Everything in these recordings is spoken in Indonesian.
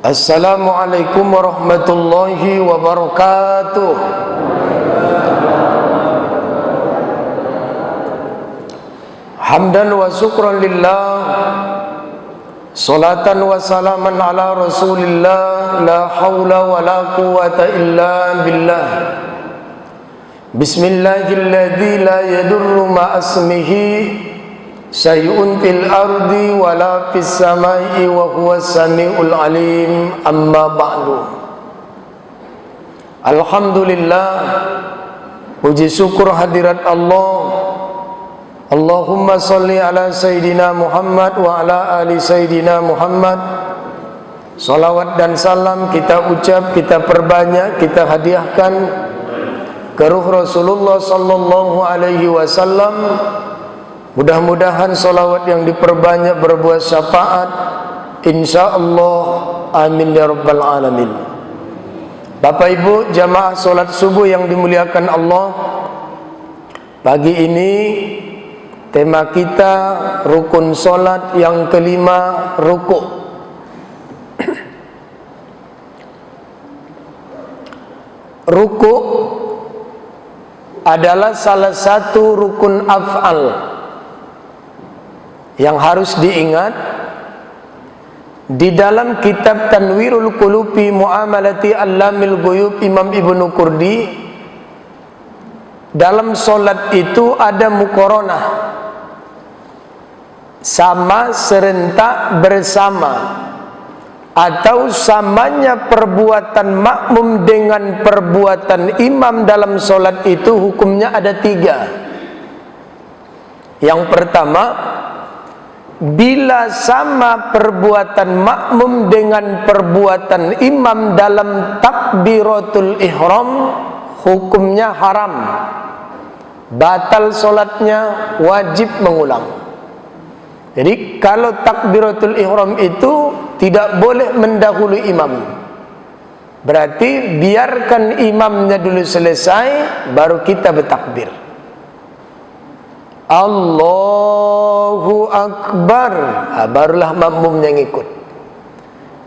Assalamualaikum warahmatullahi wabarakatuh. Hamdan wa syukran lillah, salatan wa salaman ala rasulillah, la hawla wa la quwata illa billah. Bismillahilladzi la yadurru ma'asmihi syai'un fil ardi wala fis samai wa huwas samiul alim. Amma ba'du. Alhamdulillah, puji syukur hadirat Allah. Allahumma salli ala Sayyidina Muhammad wa ala ali Sayyidina Muhammad. Salawat dan salam kita ucap, kita perbanyak, kita hadiahkan ke ruh Rasulullah sallallahu alaihi wasallam. Mudah-mudahan salawat yang diperbanyak berbuah syafaat, insyaallah, amin ya rabbal alamin. Bapak Ibu jamaah solat subuh yang dimuliakan Allah, pagi ini tema kita rukun solat yang kelima, rukuk. Rukuk adalah salah satu rukun af'al yang harus diingat. Di dalam kitab Tanwirul Qulubi Mu'amalati Allamil Ghuyub Imam Ibnu Qurdi, dalam solat itu ada muqaranah, sama, serentak, bersama, atau samanya perbuatan makmum dengan perbuatan imam dalam solat itu hukumnya ada tiga. Yang pertama, bila sama perbuatan makmum dengan perbuatan imam dalam takbiratul ihram, hukumnya haram, batal solatnya, wajib mengulang. Jadi kalau takbiratul ihram itu tidak boleh mendahului imam, berarti biarkan imamnya dulu selesai baru kita bertakbir. Allahu Akbar, barulah makmumnya ngikut.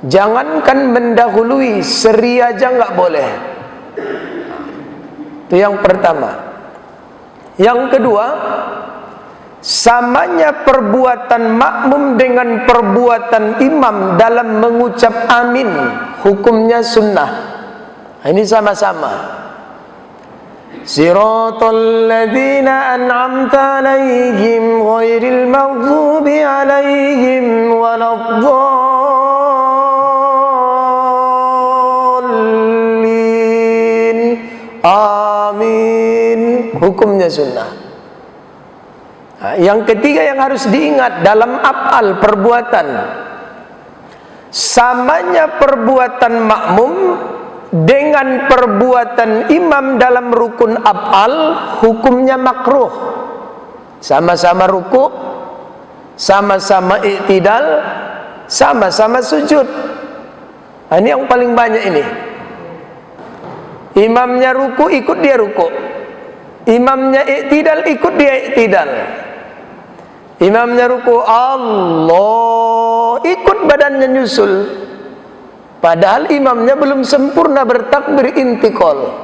Jangankan mendahului, seri aja nggak boleh. Itu yang pertama. Yang kedua, samanya perbuatan makmum dengan perbuatan imam dalam mengucap amin, hukumnya sunnah. Ini sama-sama. Siratal ladzina an'amta alaihim ghairil maghdubi alaihim waladdallin. Amin. Hukumnya sunnah. Yang ketiga yang harus diingat dalam af'al, perbuatan, samanya perbuatan makmum dengan perbuatan imam dalam rukun af'al, hukumnya makruh. Sama-sama rukuk, sama-sama i'tidal, sama-sama sujud. Ini yang paling banyak ini. Imamnya ruku, ikut dia ruku. Imamnya i'tidal, ikut dia i'tidal. Imamnya ruku, Allah, ikut badannya nyusul. Padahal imamnya belum sempurna bertakbir intiqal.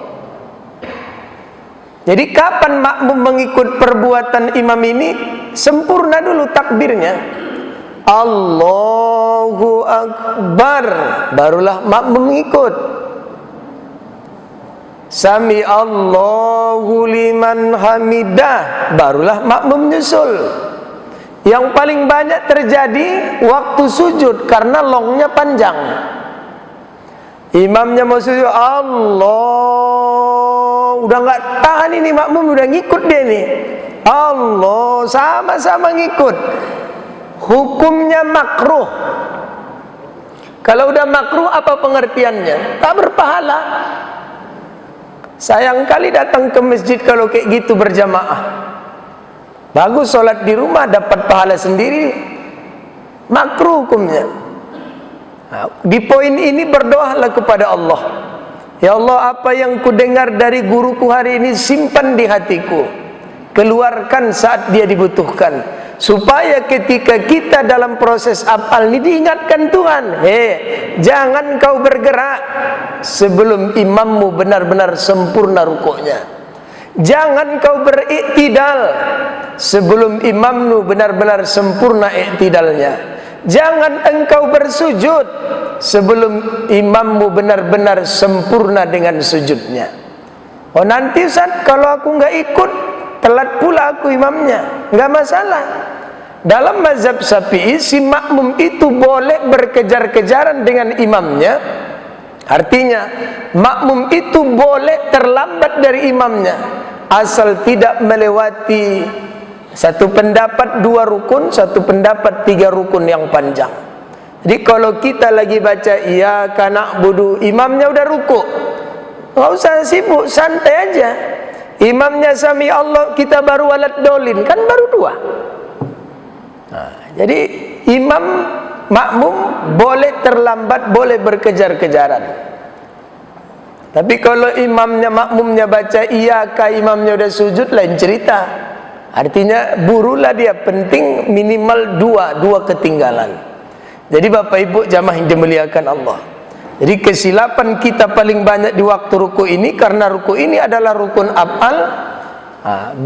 Jadi kapan makmum mengikut perbuatan imam ini? Sempurna dulu takbirnya, Allahu Akbar, barulah makmum mengikut. Sami Allahu liman hamidah, barulah makmum nyusul. Yang paling banyak terjadi waktu sujud karena longnya panjang. Imamnya mau sujud, Allah, udah nggak tahan ini makmum, udah ngikut dia nih. Allah, sama-sama ngikut. Hukumnya makruh. Kalau udah makruh apa pengertiannya? Tak berpahala. Sayang kali datang ke masjid kalau kayak gitu berjamaah. Bagus sholat di rumah dapat pahala sendiri, makruh hukumnya. Di poin ini berdoalah kepada Allah. Ya Allah, apa yang ku dengar dari guruku hari ini simpan di hatiku, keluarkan saat dia dibutuhkan. supaya ketika kita dalam proses afal ini diingatkan Tuhan, jangan kau bergerak sebelum imammu benar-benar sempurna rukuknya. Jangan kau beriktidal sebelum imammu benar-benar sempurna iktidalnya. Jangan engkau bersujud sebelum imammu benar-benar sempurna dengan sujudnya. Oh nanti Ustaz, kalau aku nggak ikut, telat pula aku imamnya, nggak masalah. Dalam mazhab Syafi'i, si makmum itu boleh berkejar-kejaran dengan imamnya. Artinya makmum itu boleh terlambat dari imamnya, asal tidak melewati satu pendapat 2 rukun, satu pendapat 3 rukun yang panjang. Jadi kalau kita lagi baca iyyaka na'budu, imamnya udah ruku, nggak usah sibuk, santai aja. Imamnya sami Allah, kita baru walat dolin, kan baru 2. Jadi imam makmum boleh terlambat, boleh berkejar-kejaran. Tapi kalau imamnya makmumnya baca iyyaka, imamnya udah sujud, lain cerita. Artinya burulah dia, penting minimal 2 ketinggalan. Jadi Bapak Ibu jamaah yang dimuliakan Allah, jadi kesilapan kita paling banyak di waktu ruku ini, karena ruku ini adalah rukun afal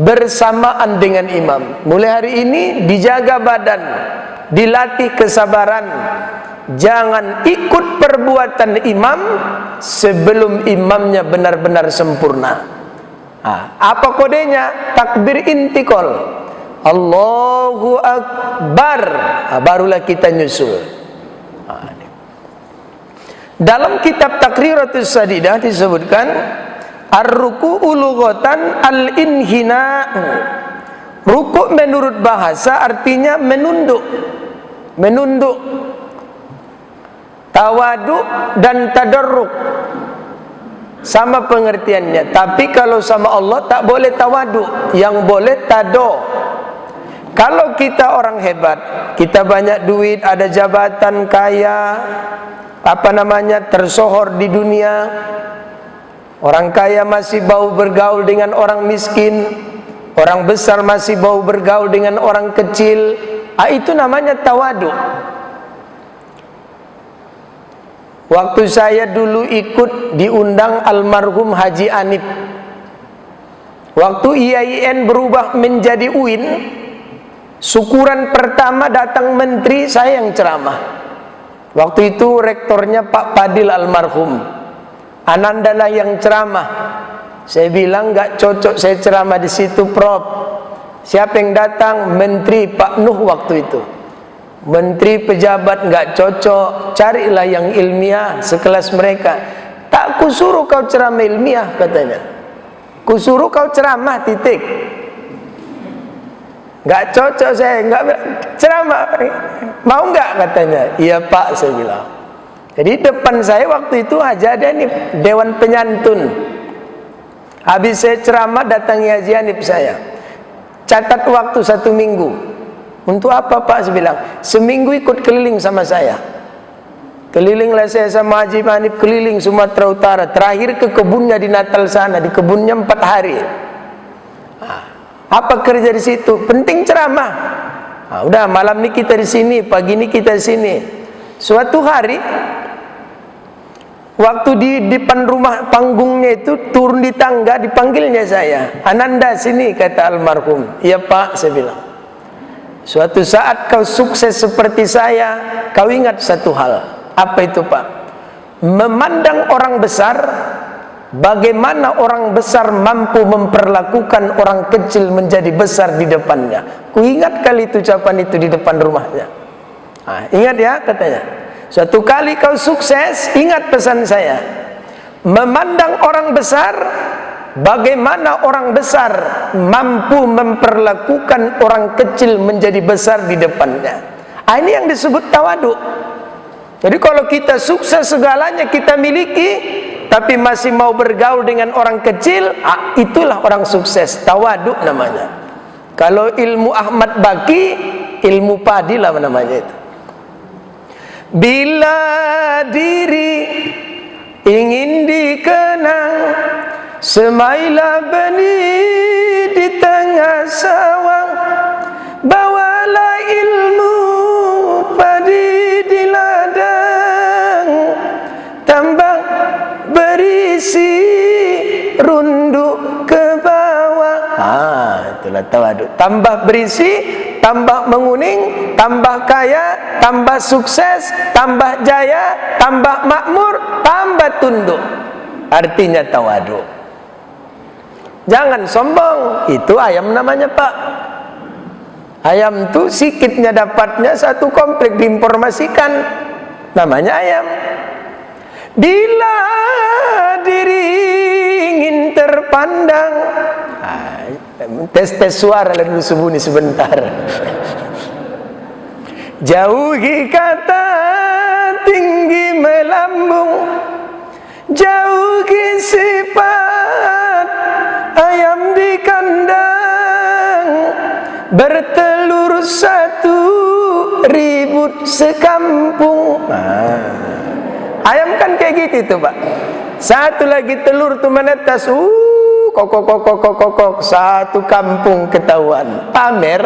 bersamaan dengan imam. Mulai hari ini dijaga badan, dilatih kesabaran, jangan ikut perbuatan imam sebelum imamnya benar-benar sempurna. Apa kodenya? Takbir intikal, Allahu Akbar, barulah kita nyusul. Dalam kitab Taqriratus Sadidah disebutkan ar-ruku'u lughatan al-inhina. Rukuk menurut bahasa artinya menunduk, menunduk, tawaduk dan tadarruk, sama pengertiannya. Tapi kalau sama Allah tak boleh tawaduk, yang boleh tado. Kalau kita orang hebat, kita banyak duit, ada jabatan, kaya, tersohor di dunia, orang kaya masih bau bergaul dengan orang miskin, orang besar masih bau bergaul dengan orang kecil, itu namanya tawaduk. Waktu saya dulu ikut diundang almarhum Haji Anip, waktu IAIN berubah menjadi UIN, syukuran pertama datang menteri, saya yang ceramah. Waktu itu rektornya Pak Padil almarhum, Ananda lah yang ceramah. Saya bilang nggak cocok saya ceramah di situ, Prof. Siapa yang datang? Menteri Pak Nuh waktu itu. Menteri pejabat nggak cocok, carilah yang ilmiah sekelas mereka. Tak kusuruh kau ceramah ilmiah, katanya. Kusuruh kau ceramah, titik. Nggak cocok saya, nggak ceramah. Mau nggak, katanya. Iya Pak, saya bilang. Jadi depan saya waktu itu aja ada nih Dewan Penyantun. Habis saya ceramah datangi Haji Hanif saya. Catat waktu 1 minggu. Untuk apa Pak? Saya bilang, seminggu ikut keliling sama saya. Kelilinglah saya sama Haji Hanif, keliling Sumatera Utara. Terakhir ke kebunnya di Natal sana, di kebunnya 4 hari. Apa kerja di situ? Penting ceramah. Udah malam ini kita di sini, pagi ini kita di sini. Suatu hari, waktu di depan rumah panggungnya itu turun di tangga, dipanggilnya saya. Ananda sini, kata almarhum. Iya Pak, saya bilang. Suatu saat kau sukses seperti saya, kau ingat satu hal. Apa itu Pak? Memandang orang besar, bagaimana orang besar mampu memperlakukan orang kecil menjadi besar di depannya. Ku ingat kali itu ucapan itu di depan rumahnya. Ingat ya, katanya. Suatu kali kau sukses, ingat pesan saya. Memandang orang besar, bagaimana orang besar mampu memperlakukan orang kecil menjadi besar di depannya. Ini yang disebut tawaduk. Jadi kalau kita sukses segalanya kita miliki, tapi masih mau bergaul dengan orang kecil, itulah orang sukses. Tawaduk namanya. Kalau ilmu Ahmad Baki, ilmu padi lah namanya itu. Bila diri ingin dikenang, semailah benih di tengah sawah, bawalah tunduk ke bawah. Itulah tawaduk. Tambah berisi, tambah menguning, tambah kaya, tambah sukses, tambah jaya, tambah makmur, tambah tunduk. Artinya tawaduk. Jangan sombong. Itu ayam namanya, Pak. Ayam tuh sikitnya dapatnya satu komplek diinformasikan. Namanya ayam. Bila diri ingin terpandang, tes suara dulu subuni sebentar. Jauhi kata tinggi melambung, jauhi sifat ayam di kandang, bertelur satu ribut sekampung. Ayam kan kayak gitu tuh, Pak. Satu lagi telur tuh menetas, kokok, satu kampung ketahuan. Pamer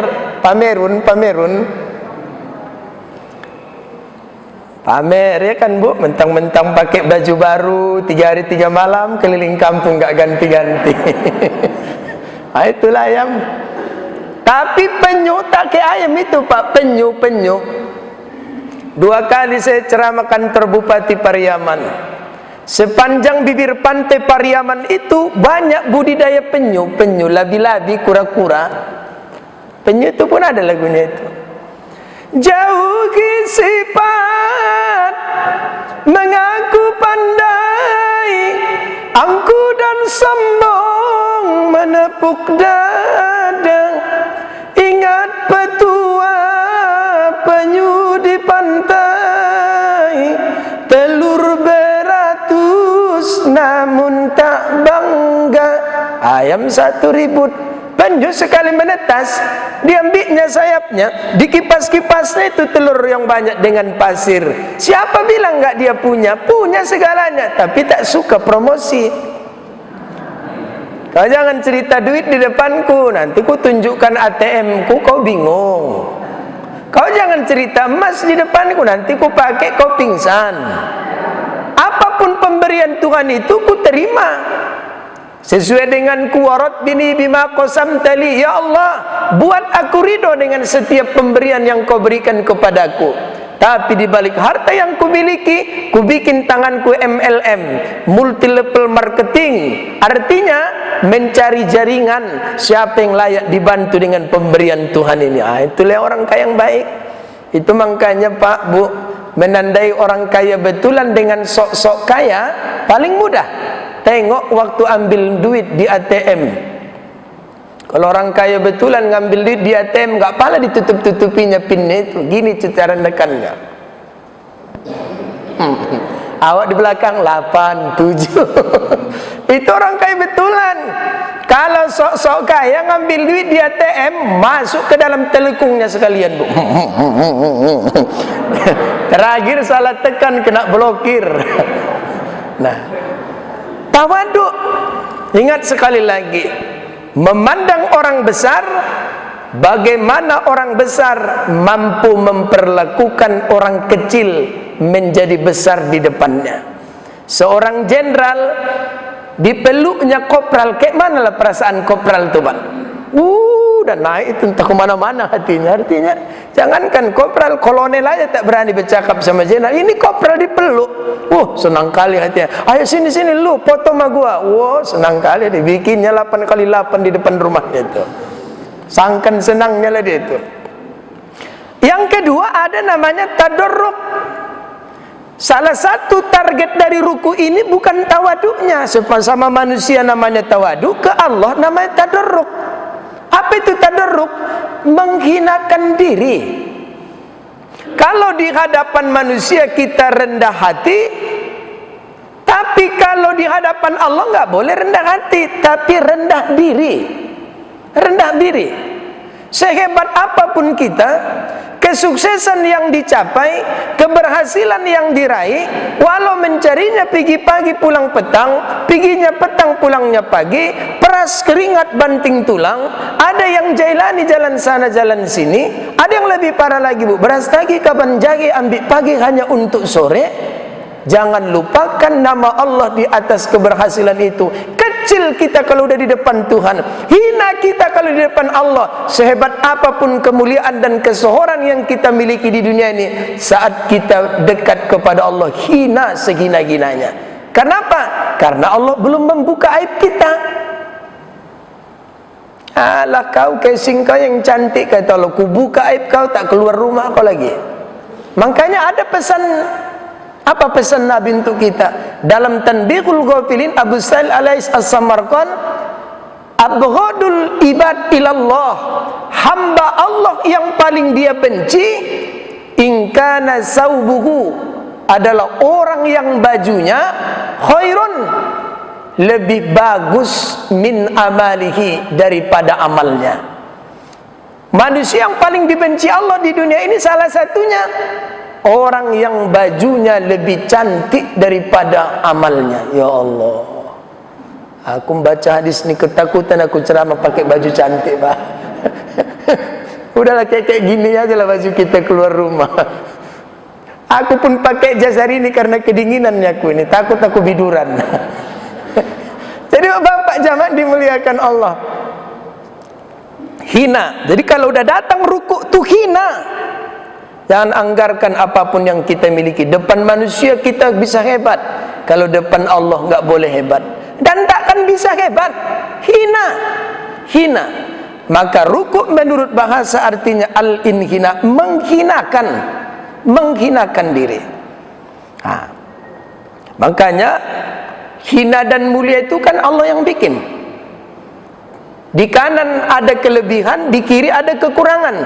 ya kan, Bu, mentang-mentang pakai baju baru 3 hari 3 malam keliling kampung gak ganti-ganti. Itulah ayam. Tapi penyu tak kayak ayam itu, Pak. Penyu 2 kali saya ceramahkan Bupati Pariaman. Sepanjang bibir pantai Pariaman itu banyak budidaya penyu, labi-labi, kura-kura. Penyu itu pun ada lagunya itu. Jauhi sifat mengaku pandai, angku dan sombong menepuk dada. Ingat petua penyu di pantai, telur beratus namun tak bangga. Ayam satu ribut, penyu sekali menetas, diambilnya sayapnya, dikipas-kipasnya itu telur yang banyak dengan pasir. Siapa bilang nggak dia punya? Punya segalanya, tapi tak suka promosi. Kau jangan cerita duit di depanku, nanti ku tunjukkan ATM-ku, kau bingung. Kau jangan cerita emas di depanku, nanti ku pakai kau pingsan. Apapun pemberian Tuhan itu ku terima sesuai dengan kuwarat bini bima qasam tali. Ya Allah, buat aku ridho dengan setiap pemberian yang kau berikan kepadaku. Tapi di balik harta yang ku miliki, ku bikin tanganku MLM, multi level marketing. Artinya mencari jaringan siapa yang layak dibantu dengan pemberian Tuhan ini. Itulah orang kaya yang baik. Itu makanya, Pak, Bu, menandai orang kaya betulan dengan sok-sok kaya paling mudah. Tengok waktu ambil duit di ATM. Kalau orang kaya betulan ngambil duit di ATM, nggak pala ditutup-tutupinya pinnya itu. Gini cara nekannya. Awak di belakang 8, 7. Itu orang kaya betulan. Kalau sok-sok kaya ngambil duit di ATM, masuk ke dalam telekungnya sekalian, Bu. Terakhir salah tekan kena blokir. Nah, tawaduk. Ingat sekali lagi, memandang orang besar, bagaimana orang besar mampu memperlakukan orang kecil menjadi besar di depannya. Seorang jenderal dipeluknya kopral, kayak mana lah perasaan kopral itu, Pak? Dan naik itu entah kemana-mana hatinya. Artinya jangankan kopral, kolonel aja tak berani bercakap sama jenderal. Ini kopral dipeluk, senang kali hatinya. Ayo sini lu foto sama gua. Senang kali dibikinnya 8x8 di depan rumahnya itu. Sangkan senangnya lah dia itu. Yang kedua ada namanya tadarruk. Salah satu target dari ruku ini bukan tawaduknya. Sama manusia namanya tawaduk, ke Allah namanya tadarruk. Apa itu tadarruk? Menghinakan diri. Kalau di hadapan manusia kita rendah hati, tapi kalau di hadapan Allah nggak boleh rendah hati, tapi rendah diri. Rendah diri. Sehebat apapun kita, kesuksesan yang dicapai, keberhasilan yang diraih, walau mencarinya pergi pagi pulang petang, perginya petang pulangnya pagi, peras keringat banting tulang, ada yang jailani jalan sana jalan sini, ada yang lebih parah lagi, Bu, beras tagi kapan jagi ambil pagi hanya untuk sore. Jangan lupakan nama Allah di atas keberhasilan itu. kecil kita kalau udah di depan Tuhan, hina kita kalau di depan Allah. Sehebat apapun kemuliaan dan kesohoran yang kita miliki di dunia ini, saat kita dekat kepada Allah, hina segina-ginanya. Kenapa? Karena Allah belum membuka aib kita. Alah kau, casing kau yang cantik, kata Allah, ku buka aib kau, tak keluar rumah kau lagi. Makanya ada pesan, apa pesan Nabi untuk kita? Dalam Tanbihul Ghafilin, Abu Sa'il Alais As-Samarqand, abghadul ibad ilallah, hamba Allah yang paling dia benci, in kana saubuhu, adalah orang yang bajunya khairun, lebih bagus, min amalihi, daripada amalnya. Manusia yang paling dibenci Allah di dunia ini salah satunya orang yang bajunya lebih cantik daripada amalnya. Ya Allah, aku membaca hadis ini ketakutan aku ceramah pakai baju cantik, Pak. Udahlah kayak gini aja lah baju kita keluar rumah. Aku pun pakai jas hari ini karena kedinginannya aku ini, takut aku biduran. Jadi Bapak jamaah dimuliakan Allah, hina. Jadi kalau udah datang ruku tuh hina. Jangan anggarkan apapun yang kita miliki. Depan manusia kita bisa hebat, kalau depan Allah nggak boleh hebat, dan takkan bisa hebat. Hina, hina. Maka ruku menurut bahasa artinya al-inhina, menghinakan, menghinakan diri. Nah, makanya hina dan mulia itu kan Allah yang bikin. Di kanan ada kelebihan, di kiri ada kekurangan.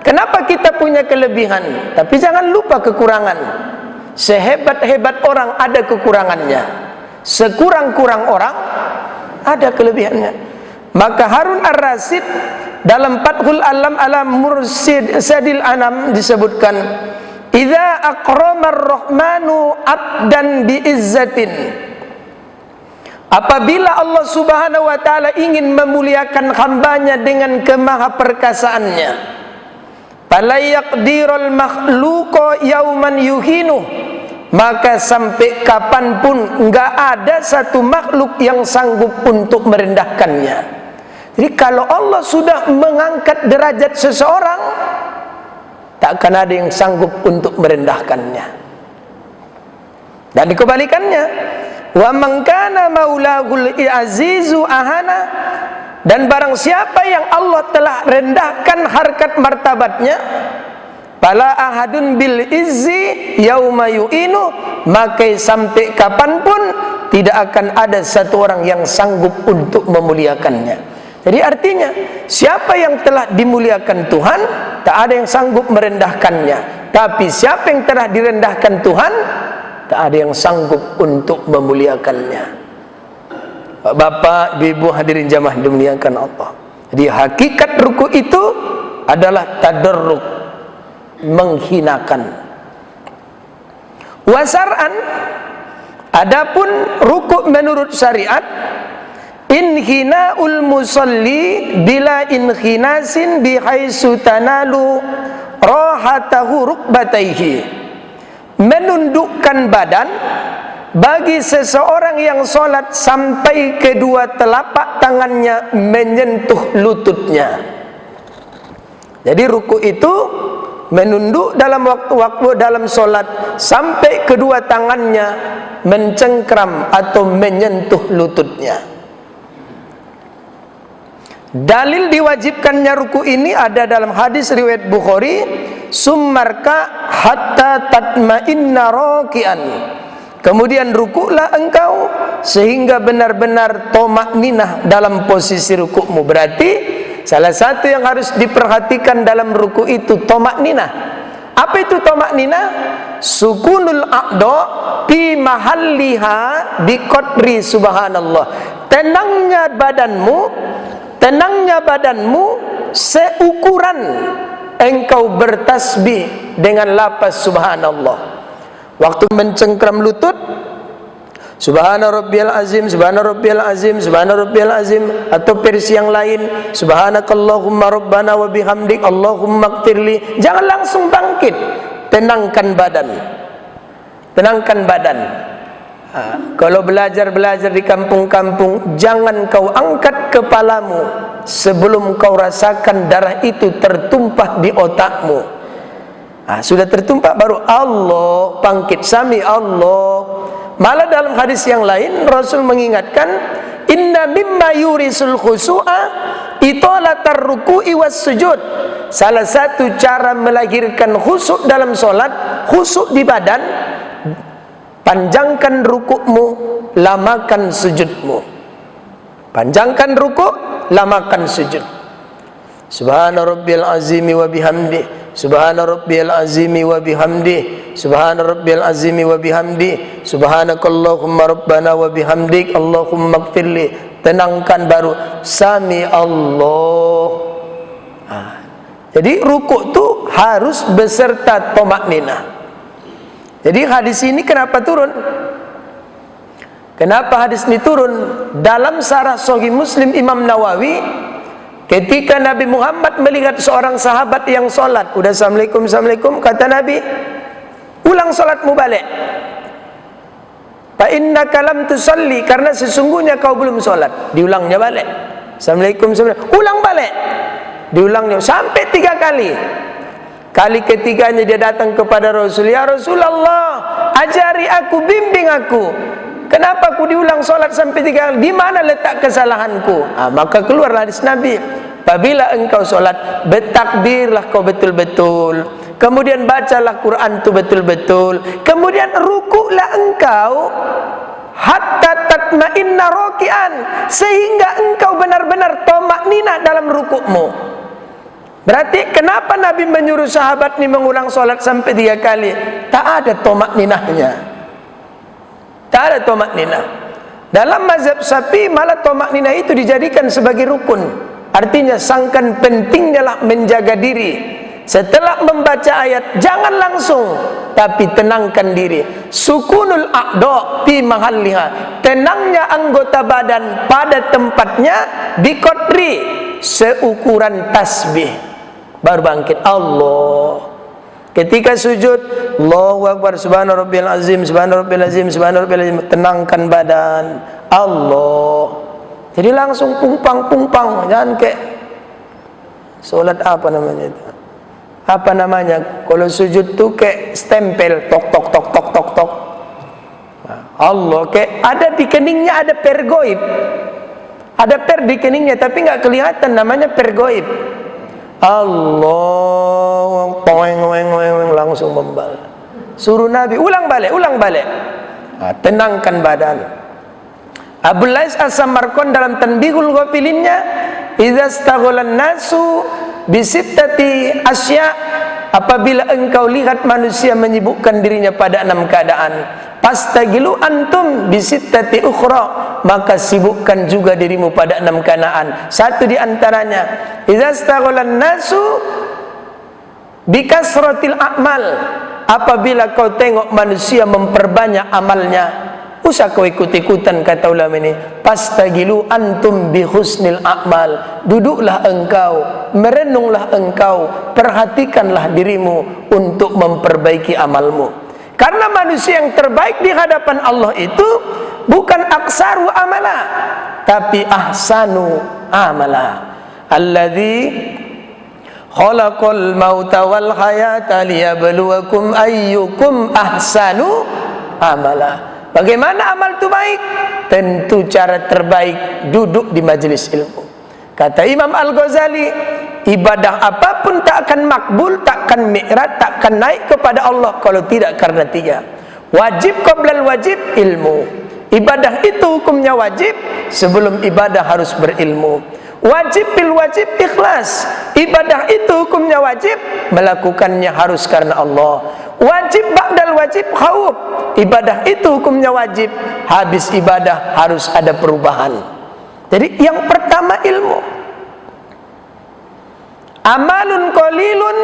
Kenapa kita punya kelebihan? Tapi jangan lupa kekurangan. Sehebat-hebat orang ada kekurangannya, sekurang-kurang orang ada kelebihannya. Maka Harun Ar-Rasyid dalam Fathul Alam ala Mursid Sadil Anam disebutkan, idza aqramar rahmanu abdan biizzatin, apabila Allah Subhanahu wa ta'ala ingin memuliakan hambanya dengan kemahaperkasaannya, fala yaqdirul makhluqa yauman yuhinu, maka sampai kapanpun enggak ada satu makhluk yang sanggup untuk merendahkannya. Jadi kalau Allah sudah mengangkat derajat seseorang, takkan ada yang sanggup untuk merendahkannya. Dan dikebalikannya, wa man kana maulahul azizu ahana, dan barang siapa yang Allah telah rendahkan harkat martabatnya, fala ahadun bil izzi yauma yu'inu, maka sampai kapanpun tidak akan ada satu orang yang sanggup untuk memuliakannya. Jadi artinya, siapa yang telah dimuliakan Tuhan, tak ada yang sanggup merendahkannya. Tapi siapa yang telah direndahkan Tuhan, tak ada yang sanggup untuk memuliakannya. Bapak, ibu, hadirin jamaah dimuliakan Allah. Jadi hakikat ruku itu adalah tadarruk, menghinakan. Wasar'an, adapun ruku menurut syariat, inhinaul musalli bila inhinasin bihaisu tanalu rahatahu rukbataihi, menundukkan badan bagi seseorang yang sholat sampai kedua telapak tangannya menyentuh lututnya. Jadi ruku itu menunduk dalam waktu-waktu dalam sholat sampai kedua tangannya mencengkram atau menyentuh lututnya. Dalil diwajibkannya ruku ini ada dalam hadis riwayat Bukhari, summarka hatta tatma'inna raki'an, kemudian rukuklah engkau sehingga benar-benar tomakninah dalam posisi rukukmu. Berarti salah satu yang harus diperhatikan dalam ruku itu tomakninah. Apa itu tomakninah? Sukunul a'da fi mahalliha biqadri subhanallah, tenangnya badanmu seukuran engkau bertasbih dengan lafaz subhanallah. Waktu mencengkram lutut, subhana rabbiyal azim, subhana rabbiyal azim, subhana rabbiyal azim, atau versi yang lain subhanakallahumma rabbana wa bihamdik allahumma ighfirli. Jangan langsung bangkit, tenangkan badan, tenangkan badan. Kalau belajar-belajar di kampung-kampung, jangan kau angkat kepalamu sebelum kau rasakan darah itu tertumpah di otakmu. Sudah tertumpah baru Allah bangkit, sami Allah. Malah dalam hadis yang lain Rasul mengingatkan, inna mimma yurisul khusu'a itolatar ruku'i was sujud. Salah satu cara melahirkan khusyuk dalam solat, khusyuk di badan, panjangkan rukukmu, lamakan sujudmu. Panjangkan rukuk, lamakan sujud. Subhana rabbiyal azimi wa bihamdi, subhana rabbiyal azimi wa bihamdi, subhana rabbiyal azimi wa bihamdi, subhanakallahumma rabbana wa bihamdik, Allahumma ighfirli. Tenangkan baru sami Allah. Jadi rukuk tu harus beserta tomakninah. Jadi hadis ini kenapa turun? Kenapa hadis ini turun? Dalam Syarah Sahih Muslim Imam Nawawi, ketika Nabi Muhammad melihat seorang sahabat yang solat, udah assalamualaikum, assalamualaikum, kata Nabi, ulang solatmu balik. Fa innaka lam tusalli, karena sesungguhnya kau belum solat. Diulangnya balik. Assalamualaikum, assalamualaikum, ulang balik. Diulangnya sampai 3 kali. Kali ketiganya dia datang kepada Rasul, ya Rasulullah, ajari aku, bimbing aku. Kenapa aku diulang solat sampai 3 kali? Di mana letak kesalahanku? Maka keluarlah hadis Nabi. Apabila engkau solat, bertakbirlah kau betul-betul. Kemudian bacalah Quran tu betul-betul. Kemudian rukuklah engkau hatta tatma'inna raki'an, sehingga engkau benar-benar tamakninah dalam rukukmu. Berarti kenapa Nabi menyuruh sahabat ini mengulang solat sampai 3 kali? Tak ada tamakninahnya. Tak ada tamakninah. Dalam mazhab Syafi'i malah tamakninah itu dijadikan sebagai rukun. Artinya sangkan pentingnya lah menjaga diri. Setelah membaca ayat, jangan langsung, tapi tenangkan diri. Sukunul a'dha fi mahalliha, tenangnya anggota badan pada tempatnya, biqadri, seukuran tasbih. Baru bangkit Allah. Ketika sujud, Allahu Akbar, subhana rabbiyal azim, subhana rabbiyal azim, subhana rabbiyal azim, tenangkan badan Allah. Jadi langsung pumpang-pumpang, jangan kayak solat apa namanya itu? Apa namanya? Kalau sujud tuh kayak stempel, tok tok tok tok tok tok. Allah kayak ada di keningnya, ada pergoib. Ada per di keningnya tapi nggak kelihatan, namanya pergoib. Allah langsung membal. Suruh Nabi ulang balik, ulang balik. Tenangkan badan. Abu Lais As-Samarqand dalam Tanbihul Ghafilinnya, idza staghalan nasu bisittati asya, apabila engkau lihat manusia menyibukkan dirinya pada 6 keadaan, pastagilu antum bisittati ukhra, maka sibukkan juga dirimu pada 6 keadaan. Satu di antaranya, idza staghalan nasu bikasratil a'mal, apabila kau tengok manusia memperbanyak amalnya, usah kau ikut-ikutan, kata ulama ini. Pastagilu antum bi husnil a'mal, duduklah engkau, merenunglah engkau, perhatikanlah dirimu untuk memperbaiki amalmu. Karena manusia yang terbaik di hadapan Allah itu bukan aksaru amala, tapi ahsanu amala. Alladzi khalaqal mauta wal hayata liyabluwakum ayyukum ahsanu amala. Bagaimana amal itu baik? Tentu cara terbaik duduk di majelis ilmu. Kata Imam Al-Ghazali, ibadah apapun tak akan makbul, tak akan mi'raj, tak akan naik kepada Allah kalau tidak karena 3. Wajib qablal wajib, ilmu. Ibadah itu hukumnya wajib, sebelum ibadah harus berilmu. Wajib bil wajib, ikhlas. Ibadah itu hukumnya wajib, melakukannya harus karena Allah. Wajib ba'dal wajib, khauf. Ibadah itu hukumnya wajib, habis ibadah harus ada perubahan. Jadi yang pertama ilmu. Amalun qalilun,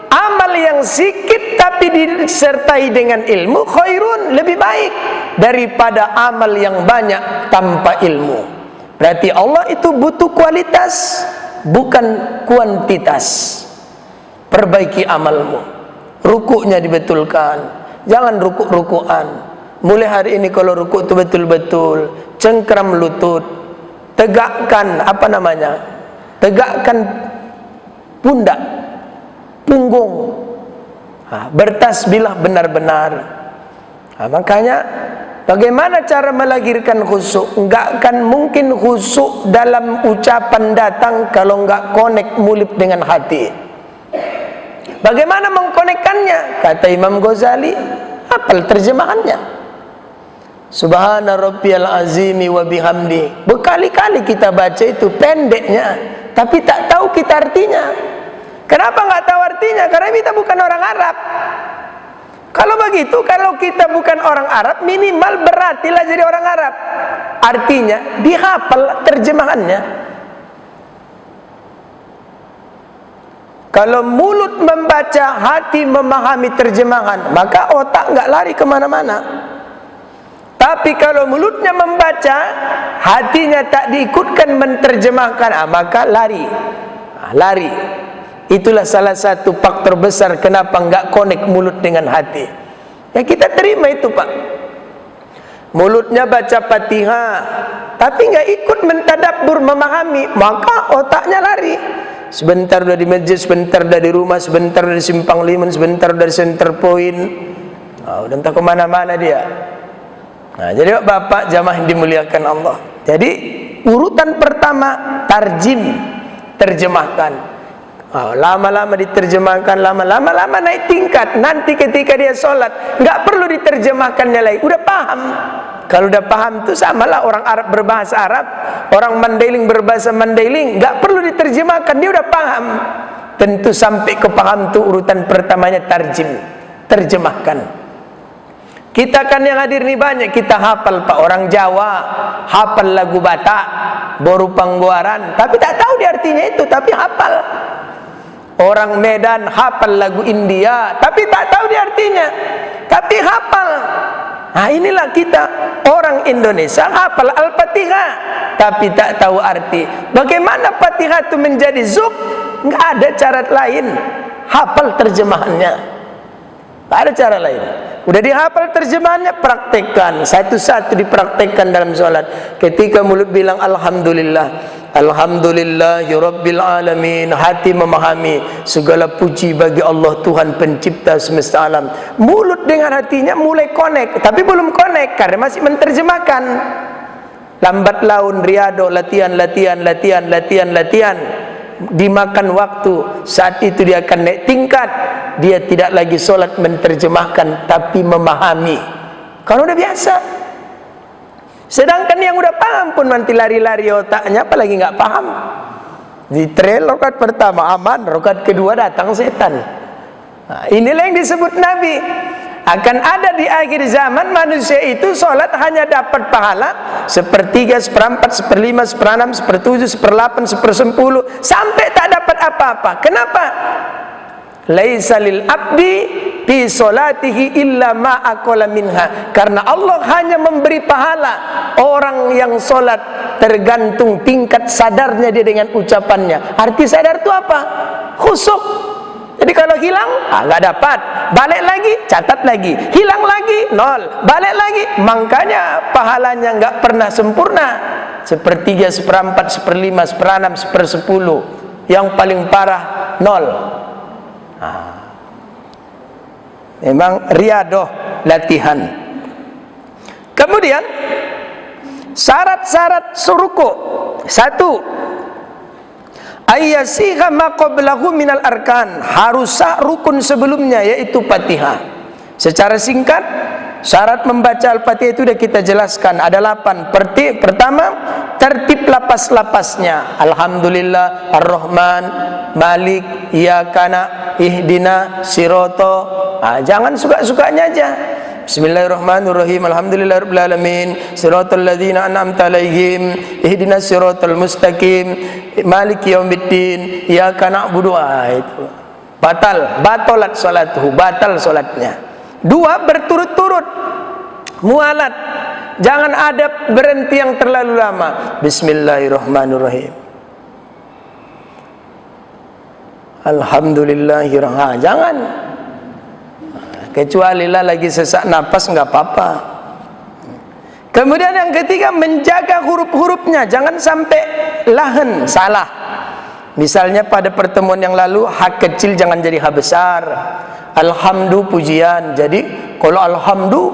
amal yang sedikit tapi disertai dengan ilmu, khairun, lebih baik daripada amal yang banyak tanpa ilmu. Berarti Allah itu butuh kualitas, bukan kuantitas. Perbaiki amalmu, rukuknya dibetulkan, jangan rukuk-rukukan, mulai hari ini kalau rukuk itu betul-betul cengkram lutut, tegakkan tegakkan pundak, punggung, bertasbihlah benar-benar. Makanya bagaimana cara melahirkan khusyuk? Enggak akan mungkin khusyuk dalam ucapan datang kalau enggak connect mulut dengan hati. Bagaimana mengkonekkannya? Kata Imam Ghazali, hafal terjemahannya. Subhana rabbiyal azimi wa bihamdi. Berkali-kali kita baca itu pendeknya, tapi tak tahu kita artinya. Kenapa enggak tahu artinya? Karena kita bukan orang Arab. Kalau begitu, kalau kita bukan orang Arab, minimal berartilah jadi orang Arab. Artinya dihafal terjemahannya. Kalau mulut membaca, hati memahami terjemahan, maka otak nggak lari kemana-mana. Tapi kalau mulutnya membaca, hatinya tak diikutkan menerjemahkan, maka lari. Itulah salah satu faktor besar kenapa nggak connect mulut dengan hati. Ya kita terima itu, Pak. Mulutnya baca Fatihah, tapi nggak ikut mentadabbur memahami, maka otaknya lari. Sebentar udah di masjid, sebentar udah di rumah, sebentar udah di simpang liman, sebentar udah di center point. Udah entah kemana-mana dia. Jadi Bapak jamaah yang dimuliakan Allah. Jadi urutan pertama tarjim, terjemahkan. Lama-lama diterjemahkan, lama-lama naik tingkat. Nanti ketika dia sholat, nggak perlu diterjemahkannya lagi, udah paham. Kalau udah paham itu samalah orang Arab berbahasa Arab, orang Mandailing berbahasa Mandailing, nggak perlu diterjemahkan, dia udah paham. Tentu sampai ke paham itu urutan pertamanya tarjim, terjemahkan. Kita kan yang hadir ini banyak, kita hafal Pak, orang Jawa hafal lagu Batak, Boru Pangguaran, tapi tak tahu di artinya itu, tapi hafal. Orang Medan hafal lagu India, tapi tak tahu di artinya, tapi hafal. Inilah kita orang Indonesia hafal Al-Fatihah, tapi tak tahu arti. Bagaimana Fatihah itu menjadi zuk? Nggak ada cara lain, hafal terjemahannya. Nggak ada cara lain. Udah dihafal terjemahannya, praktekkan satu-satu, dipraktekkan dalam sholat. Ketika mulut bilang Alhamdulillah, Alhamdulillahi Rabbil Alamin, hati memahami segala puji bagi Allah Tuhan pencipta semesta alam. Mulut dengan hatinya mulai connect, tapi belum connect karena masih menerjemahkan. Lambat laun, riado, latihan. Dimakan waktu, saat itu dia akan naik tingkat. Dia tidak lagi sholat menerjemahkan, tapi memahami. Kalau udah biasa. Sedangkan yang udah paham pun nanti lari-lari otaknya, apalagi nggak paham. Di trail rokat pertama aman, rokat kedua datang setan. Inilah yang disebut Nabi. Akan ada di akhir zaman manusia itu sholat hanya dapat pahala 1/3, 1/4, 1/5, 1/6, 1/7, 1/8, 1/10, sampai tak dapat apa-apa. Kenapa? Laisa lil abdi fi sholatihi illa ma aqala minha. Karena Allah hanya memberi pahala orang yang sholat tergantung tingkat sadarnya dia dengan ucapannya. Arti sadar itu apa? Khusyuk. Jadi kalau hilang, nggak dapat. Balik lagi, catat lagi. Hilang lagi, 0. Balik lagi. Makanya pahalanya nggak pernah sempurna. 1/3, 1/4, 1/5, 1/6, 1/10. Yang paling parah 0. Memang riadoh, latihan. Kemudian syarat-syarat suruku. 1, ayyasiha ma qablahu minal arkan, harus sah rukun sebelumnya yaitu Fatihah. Secara singkat, syarat membaca Al-Fatihah itu sudah kita jelaskan, ada 8. Pertama, tertib lapas-lapasnya. Alhamdulillah, Ar-Rahman, Malik, Iyakana, Ihdina, Siroto. Jangan suka-sukanya aja. Bismillahirrahmanirrahim. Alhamdulillahirabbil alamin. Siratal ladzina an'amta 'alaihim, ihdinas siratal mustaqim, maliki yaumiddin, iyyaka na'budu. Itu batalat salatuhu, batal salatnya. 2, berturut-turut mualat. Jangan ada berhenti yang terlalu lama. Bismillahirrahmanirrahim. Alhamdulillahirrahmanirrahim. Jangan. Kecuali lah lagi sesak napas nggak apa-apa. Kemudian yang ketiga, menjaga huruf-hurufnya, jangan sampai lahan salah. Misalnya pada pertemuan yang lalu, ha kecil jangan jadi ha besar. Alhamdu pujian, jadi kalau alhamdu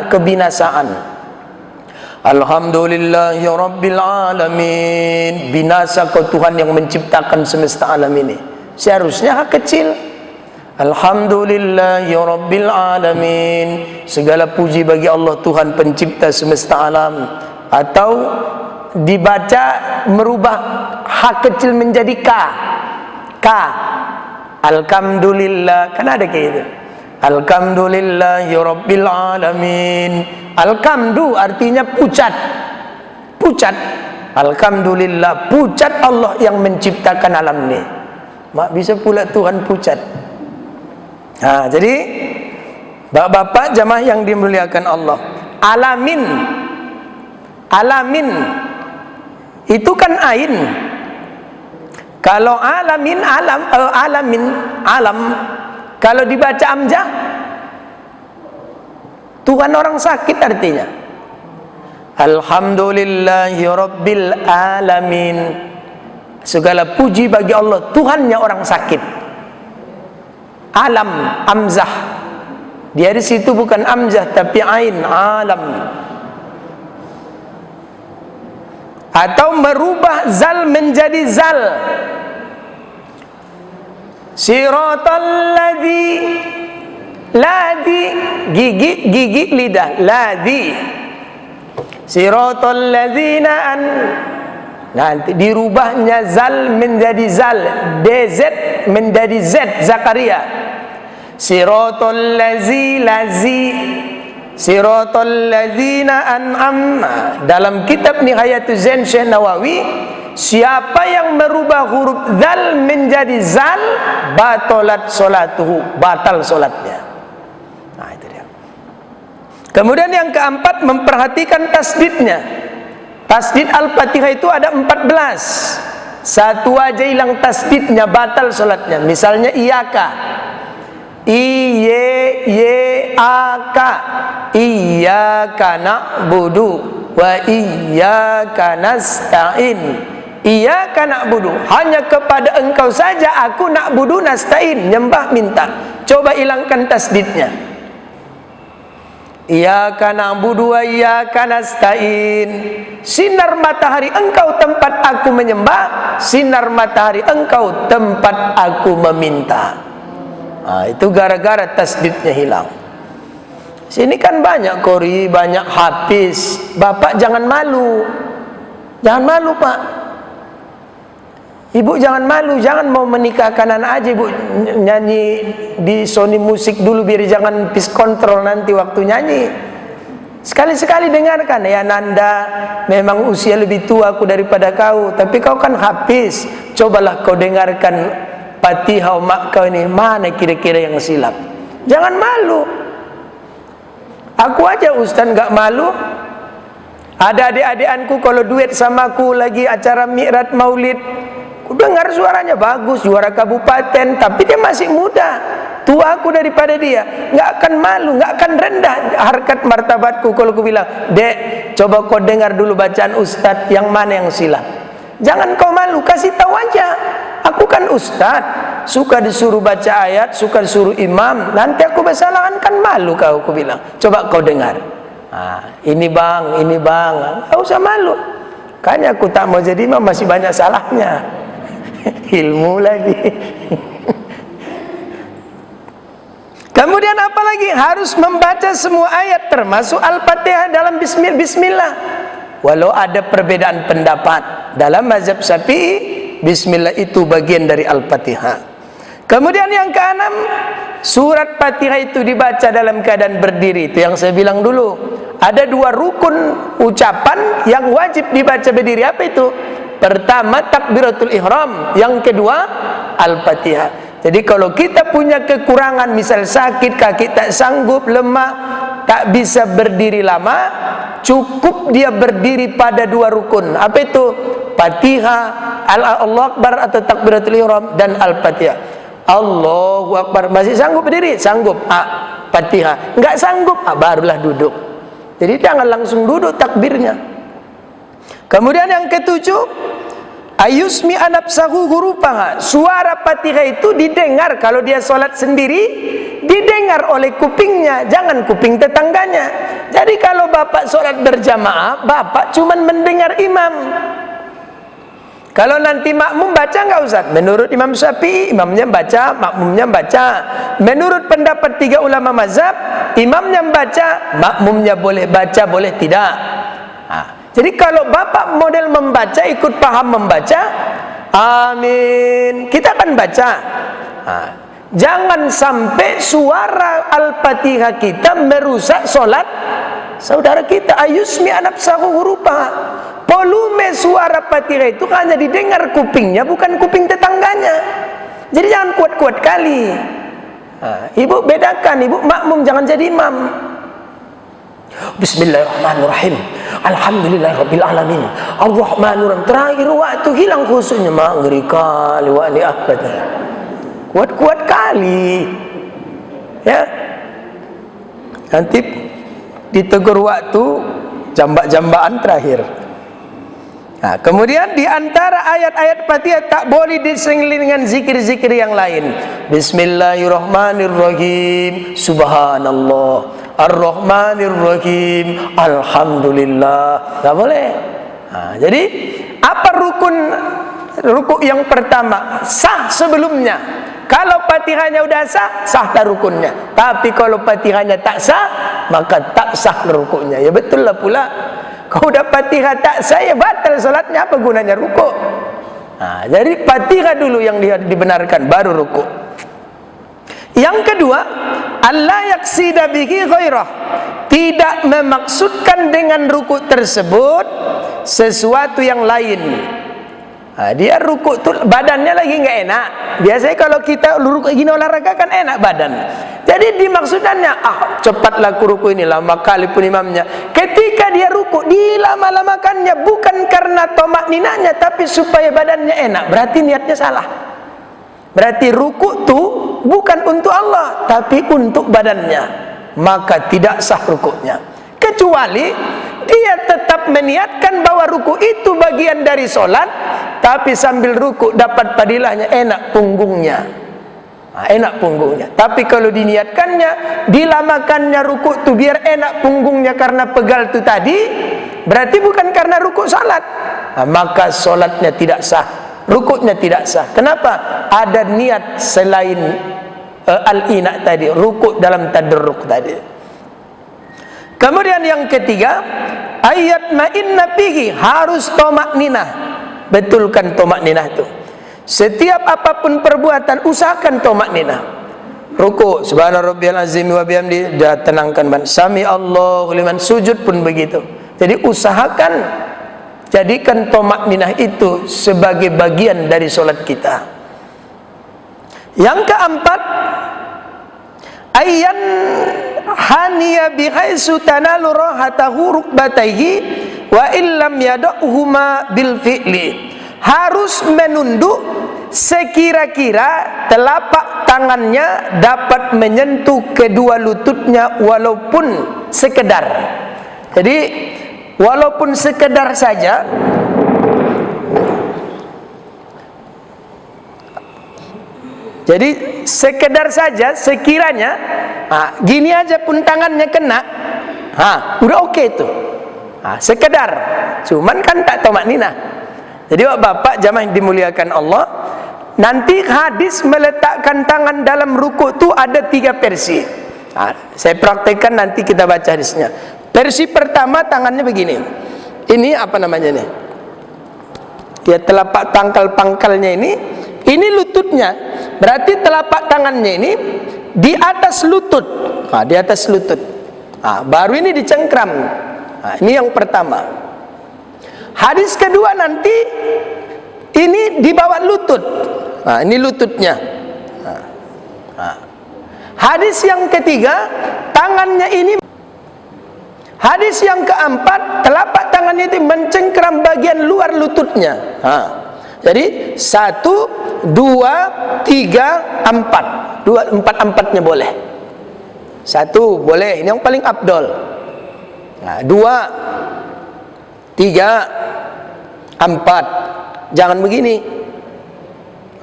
kebinasaan. Alhamdulillahi rabbil alamin, binasa kau Tuhan yang menciptakan semesta alam ini. Seharusnya ha kecil. Alhamdulillahi rabbil alamin, segala puji bagi Allah Tuhan pencipta semesta alam. Atau dibaca merubah ha kecil menjadi ka. Alhamdulillah, kan ada kayak gitu. Alhamdulillahi rabbil alamin. Alhamdu artinya pucat. Alhamdulillah, pucat Allah yang menciptakan alam ini. Mak bisa pula Tuhan pucat. Nah, jadi bapak-bapak jamaah yang dimuliakan Allah, alamin itu kan ain. Kalau alamin alam, kalau dibaca amjah, Tuhan orang sakit artinya. Alhamdulillahi rabbil alamin, segala puji bagi Allah Tuhannya orang sakit. Alam, amzah, dia di situ bukan amzah tapi ain, alam. Atau merubah zal menjadi zal. Siratal ladzi, gigi lidah, ladzi. Siratal ladzina nanti dirubahnya zal menjadi zal, DZ menjadi Z, Zakaria. Siratal lazi, siratal ladzina an'amna. Dalam kitab Nihayatul Zain Syekh Nawawi, siapa yang merubah huruf zal menjadi zal, batalat salatuhu, batal salatnya. Nah, itu dia. Kemudian yang keempat, memperhatikan tasdidnya. Tasdid Al-Fatihah itu ada 14. Satu aja hilang tasdidnya, batal salatnya. Misalnya iyaka, iyaka, iyaka na'budu wa iyaka nasta'in. Iyaka na'budu, hanya kepada engkau saja aku na'budu, nasta'in, nyembah minta. Coba hilangkan tasdidnya. Iyyaka na'budu wa iyyaka nasta'in. Sinar matahari engkau tempat aku menyembah, sinar matahari engkau tempat aku meminta. Nah, itu gara-gara tasdidnya hilang. Sini kan banyak qori, banyak hafiz. Bapak jangan malu. Jangan malu, Pak. Ibu jangan malu, jangan mau menikahkan anak aja ibu nyanyi di Sony musik dulu biar jangan pitch control nanti waktu nyanyi. Sekali-sekali dengarkan, ya Nanda, memang usia lebih tua aku daripada kau, tapi kau kan hafiz. Cobalah kau dengarkan Fatihah mak kau ini, mana kira-kira yang silap. Jangan malu. Aku aja Ustaz nggak malu. Ada adik-adikanku kalau duet sama aku lagi acara mi'raj maulid, aku dengar suaranya bagus, juara kabupaten, tapi dia masih muda, tua aku daripada dia. Nggak akan malu, nggak akan rendah harkat martabatku kalau aku bilang, Dek, coba kau dengar dulu bacaan Ustadz, yang mana yang silap. Jangan kau malu, kasih tahu aja. Aku kan Ustadz, suka disuruh baca ayat, suka disuruh imam, nanti aku bersalahan kan malu kau, aku bilang. Coba kau dengar. Nah, ini bang, nggak usah malu. Kayaknya aku tak mau jadi imam, masih banyak salahnya. Ilmu lagi. Kemudian apa lagi? Harus membaca semua ayat termasuk Al-Fatihah dalam bismillah. Walau ada perbedaan pendapat dalam mazhab Syafi'i, bismillah itu bagian dari Al-Fatihah. Kemudian yang keenam, surat Fatihah itu dibaca dalam keadaan berdiri. Itu yang saya bilang dulu. Ada dua rukun ucapan yang wajib dibaca berdiri. Apa itu? Pertama takbiratul ihram, yang kedua Al-Fatihah. Jadi kalau kita punya kekurangan, misal sakit, kaki tak sanggup, lemah, tak bisa berdiri lama, cukup dia berdiri pada dua rukun. Apa itu? Fatihah, Allahu Akbar atau takbiratul ihram, dan Al-Fatihah. Allahu Akbar, masih sanggup berdiri? Sanggup. Fatihah. Enggak sanggup? Barulah duduk. Jadi jangan langsung duduk takbirnya. Kemudian yang ketujuh, ayusmi anapsahu hurufaha. Suara Fatihah itu didengar kalau dia sholat sendiri, didengar oleh kupingnya, jangan kuping tetangganya. Jadi kalau bapak sholat berjamaah, bapak cuman mendengar imam. Kalau nanti makmum baca nggak Ustaz? Menurut Imam Syafi'i, imamnya baca, makmumnya baca. Menurut pendapat 3 ulama mazhab, imamnya baca, makmumnya boleh baca, boleh tidak. Jadi kalau bapak model membaca, ikut paham membaca, amin, kita akan baca. Jangan sampai suara Al-Fatihah kita merusak sholat saudara kita. Ayusmi anapsahu hurufaha. Volume suara Fatihah itu hanya didengar kupingnya, bukan kuping tetangganya. Jadi jangan kuat-kuat kali. Ibu bedakan, ibu makmum, jangan jadi imam. Bismillahirrahmanirrahim. Alhamdulillahirabbil alamin. Arrahmanirrahim. Terakhir waktu hilang khusyuknya, ngeri kali wali akad. Kuat-kuat kali. Ya. Nanti ditegur waktu jambak-jambakan terakhir. Nah, kemudian di antara ayat-ayat Fatihah tak boleh diselingi dengan zikir-zikir yang lain. Bismillahirrahmanirrahim. Subhanallah. Ar-Rahmanirrahim. Alhamdulillah. Tak boleh. Jadi apa rukuk yang pertama? Sah sebelumnya. Kalau Fatihahnya udah sah, sah dah rukunnya. Tapi kalau Fatihahnya tak sah, maka tak sah rukuknya. Ya betul lah pula. Kalau udah Fatihah tak sah, ya batal salatnya, apa gunanya rukuk? Jadi Fatihah dulu yang dibenarkan, baru rukuk. Yang kedua, Allah yaksida bihi ghairah. Tidak memaksudkan dengan rukuk tersebut sesuatu yang lain. Dia rukuk tuh badannya lagi nggak enak. Biasanya kalau kita rukuk gini olahraga kan enak badan. Jadi dimaksudkannya, cepatlah rukuk ini, lama kali pun imamnya. Ketika dia rukuk, dilama-lamakannya bukan karena tomak ninanya, tapi supaya badannya enak. Berarti niatnya salah. Berarti rukuk tuh bukan untuk Allah, tapi untuk badannya. Maka tidak sah rukuknya. Kecuali dia tetap meniatkan bahwa rukuk itu bagian dari solat, tapi sambil rukuk dapat padilahnya, enak punggungnya. Enak punggungnya. Tapi kalau diniatkannya, dilamakannya rukuk itu biar enak punggungnya karena pegal itu tadi, berarti bukan karena rukuk salat. Maka solatnya tidak sah, rukuknya tidak sah. Kenapa? Ada niat selain al-ina tadi, rukuk dalam tadarruk tadi. Kemudian yang ketiga, ayat ma'inna fihi, harus tomak ninah. Betulkan tomak ninah itu. Setiap apapun perbuatan, usahakan tomak ninah. Ruku, subhana rabbiyal azim wa bihamdi, dah tenangkan. Sami Allahu liman, sujud pun begitu. Jadi usahakan jadikan tomak ninah itu sebagai bagian dari solat kita. Yang keempat, ayyan haniya bihaisu tanalu rahatahu rukbataihi wa illam yada'uhuma bil fi'li. Harus menunduk sekira-kira telapak tangannya dapat menyentuh kedua lututnya walaupun sekedar. Jadi walaupun sekedar saja. Jadi sekedar saja, sekiranya gini aja pun tangannya kena, udah oke tuh. Sekedar, cuman kan tak tomak ninah. Jadi bapak jamaah yang dimuliakan Allah, nanti hadis meletakkan tangan dalam rukuk itu ada 3 versi. Saya praktekkan, nanti kita baca hadisnya. Versi pertama tangannya begini. Ini apa namanya nih? Ya, telapak pangkalnya ini lututnya. Berarti telapak tangannya ini di atas lutut. Di atas lutut. Baru ini dicengkram. Ini yang pertama. Hadis kedua nanti ini di bawah lutut. Ini lututnya. Hadis yang ketiga, tangannya ini. Hadis yang keempat, telapak tangannya itu mencengkram bagian luar lututnya. Jadi 1, 2, 3, 4. 4-4-nya boleh. 1 boleh, ini yang paling afdol. Nah, 2, 3, 4. Jangan begini.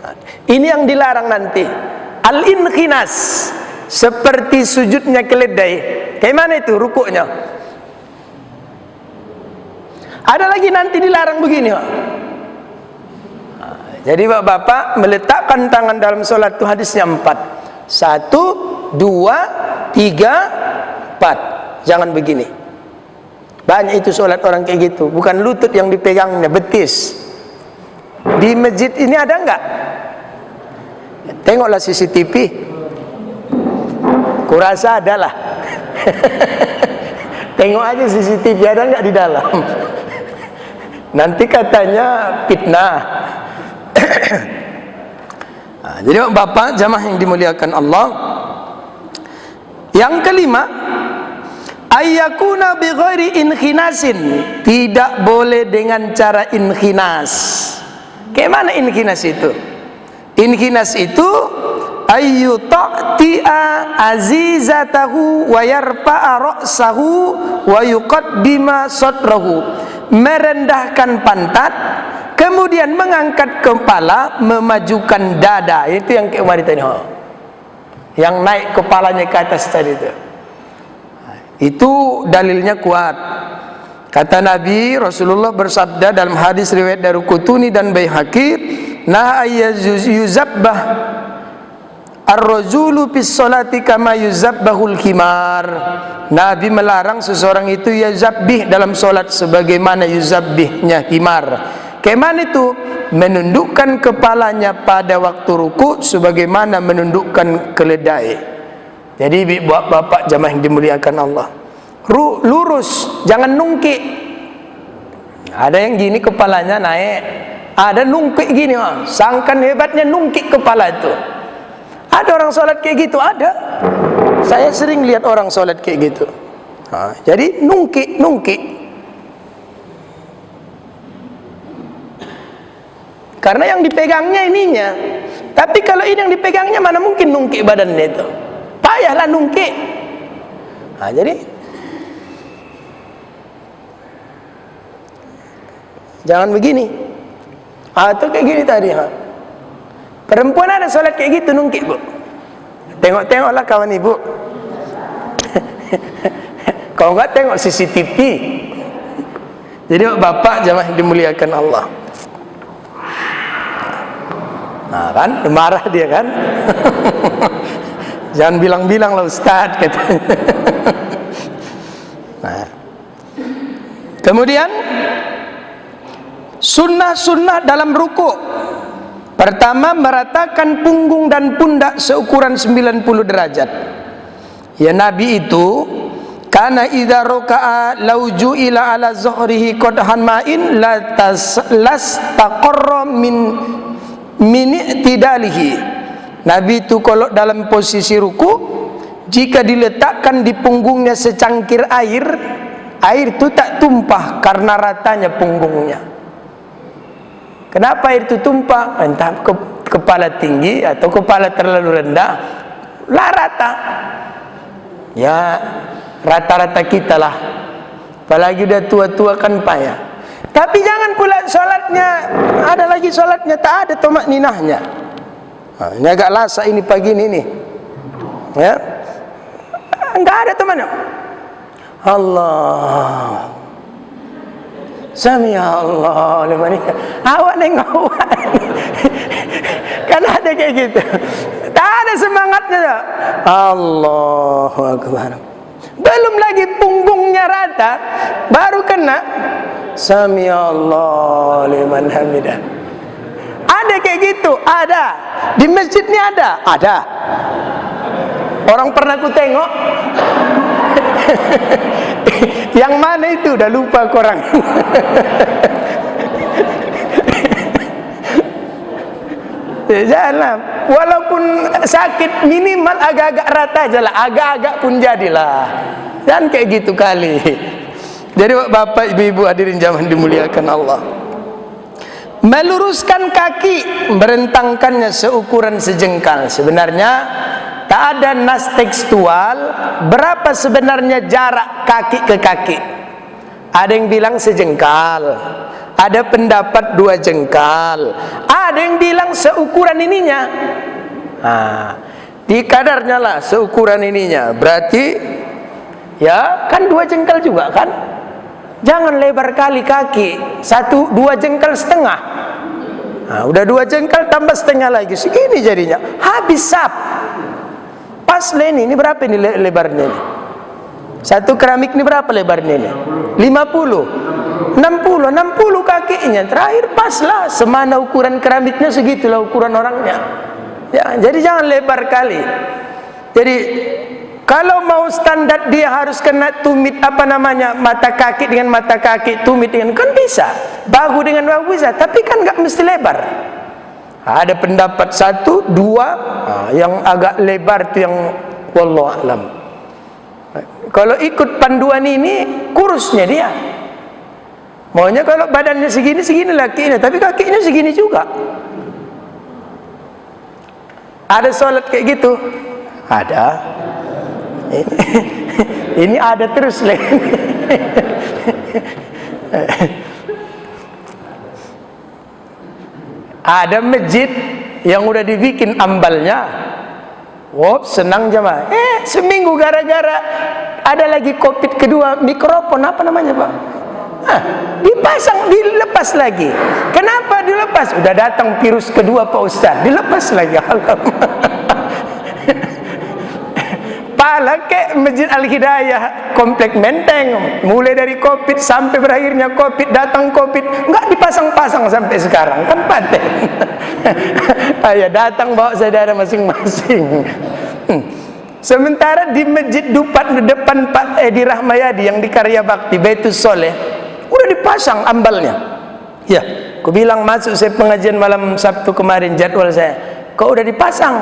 Nah, ini yang dilarang nanti. Al-inqinas, seperti sujudnya keledai. Kayak mana itu rukuknya? Ada lagi nanti dilarang begini, Pak. Jadi bapak meletakkan tangan dalam solat itu hadisnya 4. 1, 2, 3, 4. Jangan begini. Banyak itu solat orang kayak gitu. Bukan lutut yang dipegangnya, betis. Di masjid ini ada enggak? Tengoklah CCTV. Kurasa ada lah. Tengok aja CCTV ada enggak di dalam. Nanti katanya fitnah. Nah, jadi bapak jamaah yang dimuliakan Allah, yang kelima, ayyakuna bi ghairi inkhinasin, tidak boleh dengan cara inkhinas. Kayak mana inkhinas itu? Inkhinas itu ayyu ta'ti'a azizatahu wa yarfa'a ra'sahu wa yuqaddima sadrahu, merendahkan pantat, kemudian mengangkat kepala, memajukan dada. Itu yang kemarin tadi, yang naik kepalanya ke atas tadi itu. Itu dalilnya kuat. Kata Nabi Rasulullah bersabda dalam hadis riwayat Daruqutni dan Baihaqi, nah yuzabbah ar-rajulu fis salati kama yuzabbahul himar. Nabi melarang seseorang itu yuzabbih dalam salat sebagaimana yuzabbihnya himar. Kayak mana itu? Menundukkan kepalanya pada waktu ruku sebagaimana menundukkan keledai. Jadi bapak jamaah yang dimuliakan Allah, lurus, jangan nungkik. Ada yang gini kepalanya naik, ada nungkik gini, sangkan hebatnya nungkik kepala itu. Ada orang sholat kayak gitu, ada. Saya sering lihat orang sholat kayak gitu. Jadi nungkik. Karena yang dipegangnya ininya. Tapi kalau ini yang dipegangnya, mana mungkin nungkik badannya itu. Payahlah nungkik. Nah, jadi jangan begini. Atau kayak gini tadi. Perempuan ada sholat kayak gitu nungkik, Bu. Tengok-tengoklah kawan ibu. Kalau enggak tengok CCTV. Jadi bapak jamaah yang dimuliakan Allah. Nah kan, marah dia kan. Jangan bilang-bilang lah Ustaz katanya. Nah. Kemudian sunnah-sunnah dalam ruku'. Pertama, meratakan punggung dan pundak seukuran 90 derajat. Ya Nabi itu kana idza raka'a law ju'ila ala zuhrihi qadhan ma'in la tastaqarra min i'tidalihi. Nabi itu kalau dalam posisi ruku, jika diletakkan di punggungnya secangkir air, air itu tak tumpah karena ratanya punggungnya. Kenapa air itu tumpah? Entah kepala tinggi atau kepala terlalu rendah, lah rata. Ya rata-rata kita lah. Apalagi udah tua-tua kan payah. Tapi jangan pula sholatnya, ada lagi sholatnya tak ada tomak ninahnya. Nah, ini agak lasak ini pagi ini nih. Ya, enggak ada temannya. Allah, Sami Allah liman hamidah. Awak nengok kan ada kayak gitu. Tak ada semangatnya. Allahu Akbar. Belum lagi punggungnya rata, baru kena Sami Allah liman hamidah. Ada kayak gitu, ada. Di masjid ini ada. Orang pernah ku tengok. Yang mana itu udah lupa korang. Janganlah, walaupun sakit minimal agak-agak rata aja lah, agak-agak pun jadilah. Dan kayak gitu kali. Jadi bapak ibu-ibu hadirin jamaah dimuliakan Allah, meluruskan kaki, merentangkannya seukuran sejengkal. Sebenarnya tak ada nas tekstual berapa sebenarnya jarak kaki ke kaki. Ada yang bilang sejengkal, ada pendapat 2 jengkal, ada yang bilang seukuran ininya. Di kadarnya lah seukuran ininya. Berarti ya kan 2 jengkal juga kan. Jangan lebar kali kaki, 1-2 jengkal setengah. Udah 2 jengkal tambah setengah lagi, segini jadinya. Habis sap. Pas ini berapa ini lebarnya ini? 1 keramik ini berapa lebarnya ini? 50, 60 kakinya. Terakhir pas lah, semana ukuran keramiknya segitulah ukuran orangnya. Ya, jadi jangan lebar kali. Jadi kalau mau standar dia harus kena tumit mata kaki dengan mata kaki, tumit dengan kan bisa, bahu dengan bahu bisa, tapi kan nggak mesti lebar. Ada pendapat 1, 2, yang agak lebar itu yang wallahu alam. Kalau ikut panduan ini kurusnya dia. Maunya kalau badannya segini lakinya, tapi kakinya segini juga. Ada sholat kayak gitu? Ada. Ini ada terus leh. Ada masjid yang udah dibikin ambalnya. Wow, senang jemaah. Seminggu gara-gara ada lagi COVID kedua, mikrofon apa namanya Pak? Dipasang, dilepas lagi. Kenapa dilepas? Udah datang virus kedua Pak Ustaz, dilepas lagi. Pala ke Masjid Al-Hidayah Komplek Menteng, mulai dari COVID sampai berakhirnya COVID, datang COVID, nggak dipasang-pasang sampai sekarang, kan paten. Ayo datang bawa saudara masing-masing. Sementara di Masjid Dupat depan Pak Edi Rahmayadi yang di Karya Bakti Baitus Soleh udah dipasang ambalnya. Ya, aku bilang masuk saya pengajian malam Sabtu kemarin, jadwal saya, kok udah dipasang?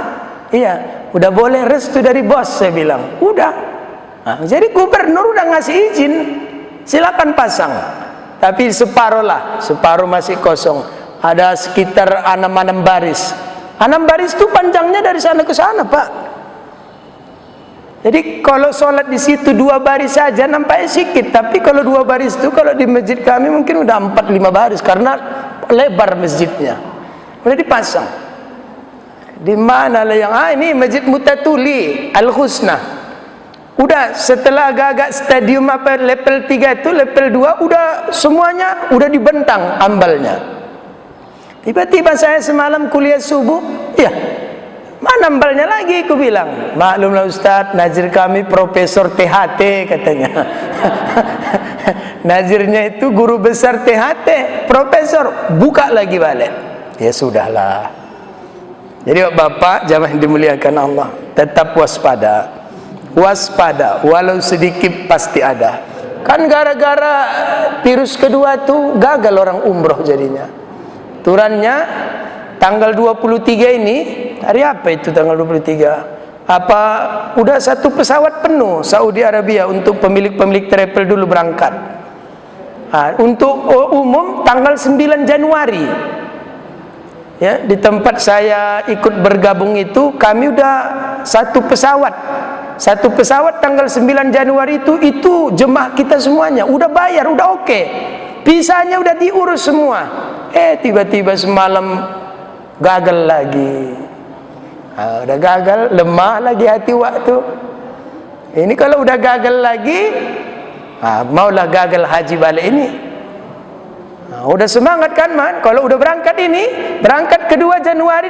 Iya, udah boleh restu dari bos, saya bilang. Udah. Jadi gubernur udah ngasih izin, silakan pasang. Tapi separuh lah, separuh masih kosong. Ada sekitar 6 baris. 6 baris itu panjangnya dari sana ke sana Pak. Jadi kalau sholat di situ 2 baris saja nampaknya sedikit, tapi kalau 2 baris itu kalau di masjid kami mungkin udah 4-5 baris karena lebar masjidnya. Udah dipasang. Di mana lah yang ini Masjid Mutatuli Al-Husna. Udah setelah agak-agak stadium level 3 itu, level 2 udah semuanya udah dibentang ambalnya. Tiba-tiba saya semalam kuliah subuh, ya mana ambalnya lagi, aku bilang. Maklumlah Ustaz, nazir kami Profesor THT katanya. Nazirnya itu guru besar THT, profesor, buka lagi balik. Ya sudahlah. Jadi Bapak jamaah yang dimuliakan Allah, tetap waspada. Waspada, walau sedikit pasti ada. Kan gara-gara virus kedua tuh gagal orang umroh jadinya. Turannya tanggal 23 ini, hari apa itu tanggal 23? Apa udah 1 pesawat penuh Saudi Arabia untuk pemilik-pemilik travel dulu berangkat. Untuk umum tanggal 9 Januari. Ya, di tempat saya ikut bergabung itu kami udah 1 pesawat. 1 pesawat tanggal 9 Januari itu jemaah kita semuanya udah bayar, udah oke. Visanya udah diurus semua. Tiba-tiba semalam gagal lagi. Udah gagal, lemah lagi hati waktu. Ini kalau udah gagal lagi, maulah gagal haji balik ini. Udah semangat kan man, kalau udah berangkat ini, berangkat kedua Januari,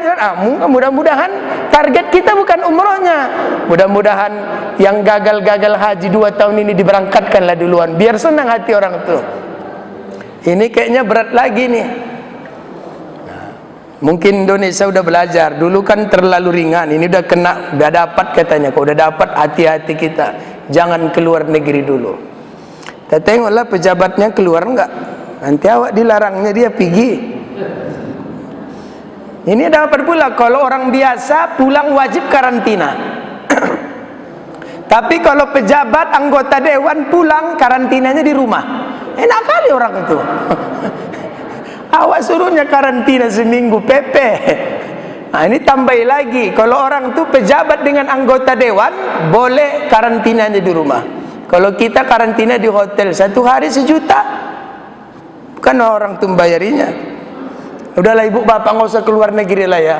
mudah-mudahan target kita bukan umrohnya, mudah-mudahan yang gagal-gagal haji 2 tahun ini diberangkatkanlah duluan, biar senang hati orang itu. Ini kayaknya berat lagi nih. Mungkin Indonesia udah belajar, dulu kan terlalu ringan, ini udah kena, udah dapat katanya, kalau udah dapat hati-hati kita, jangan keluar negeri dulu. Kita tengoklah pejabatnya keluar enggak. Nanti awak dilarangnya dia pergi. Ini dapat pula kalau orang biasa pulang wajib karantina. Tapi kalau pejabat anggota dewan pulang karantinanya di rumah. Enak kali orang itu. Awak suruhnya karantina seminggu PP. Ini tambah lagi, kalau orang tu pejabat dengan anggota dewan, boleh karantinanya di rumah. Kalau kita karantina di hotel 1 hari 1 juta, bukan orang tu bayarinya. Udahlah ibu bapak nggak usah keluar negeri lah ya.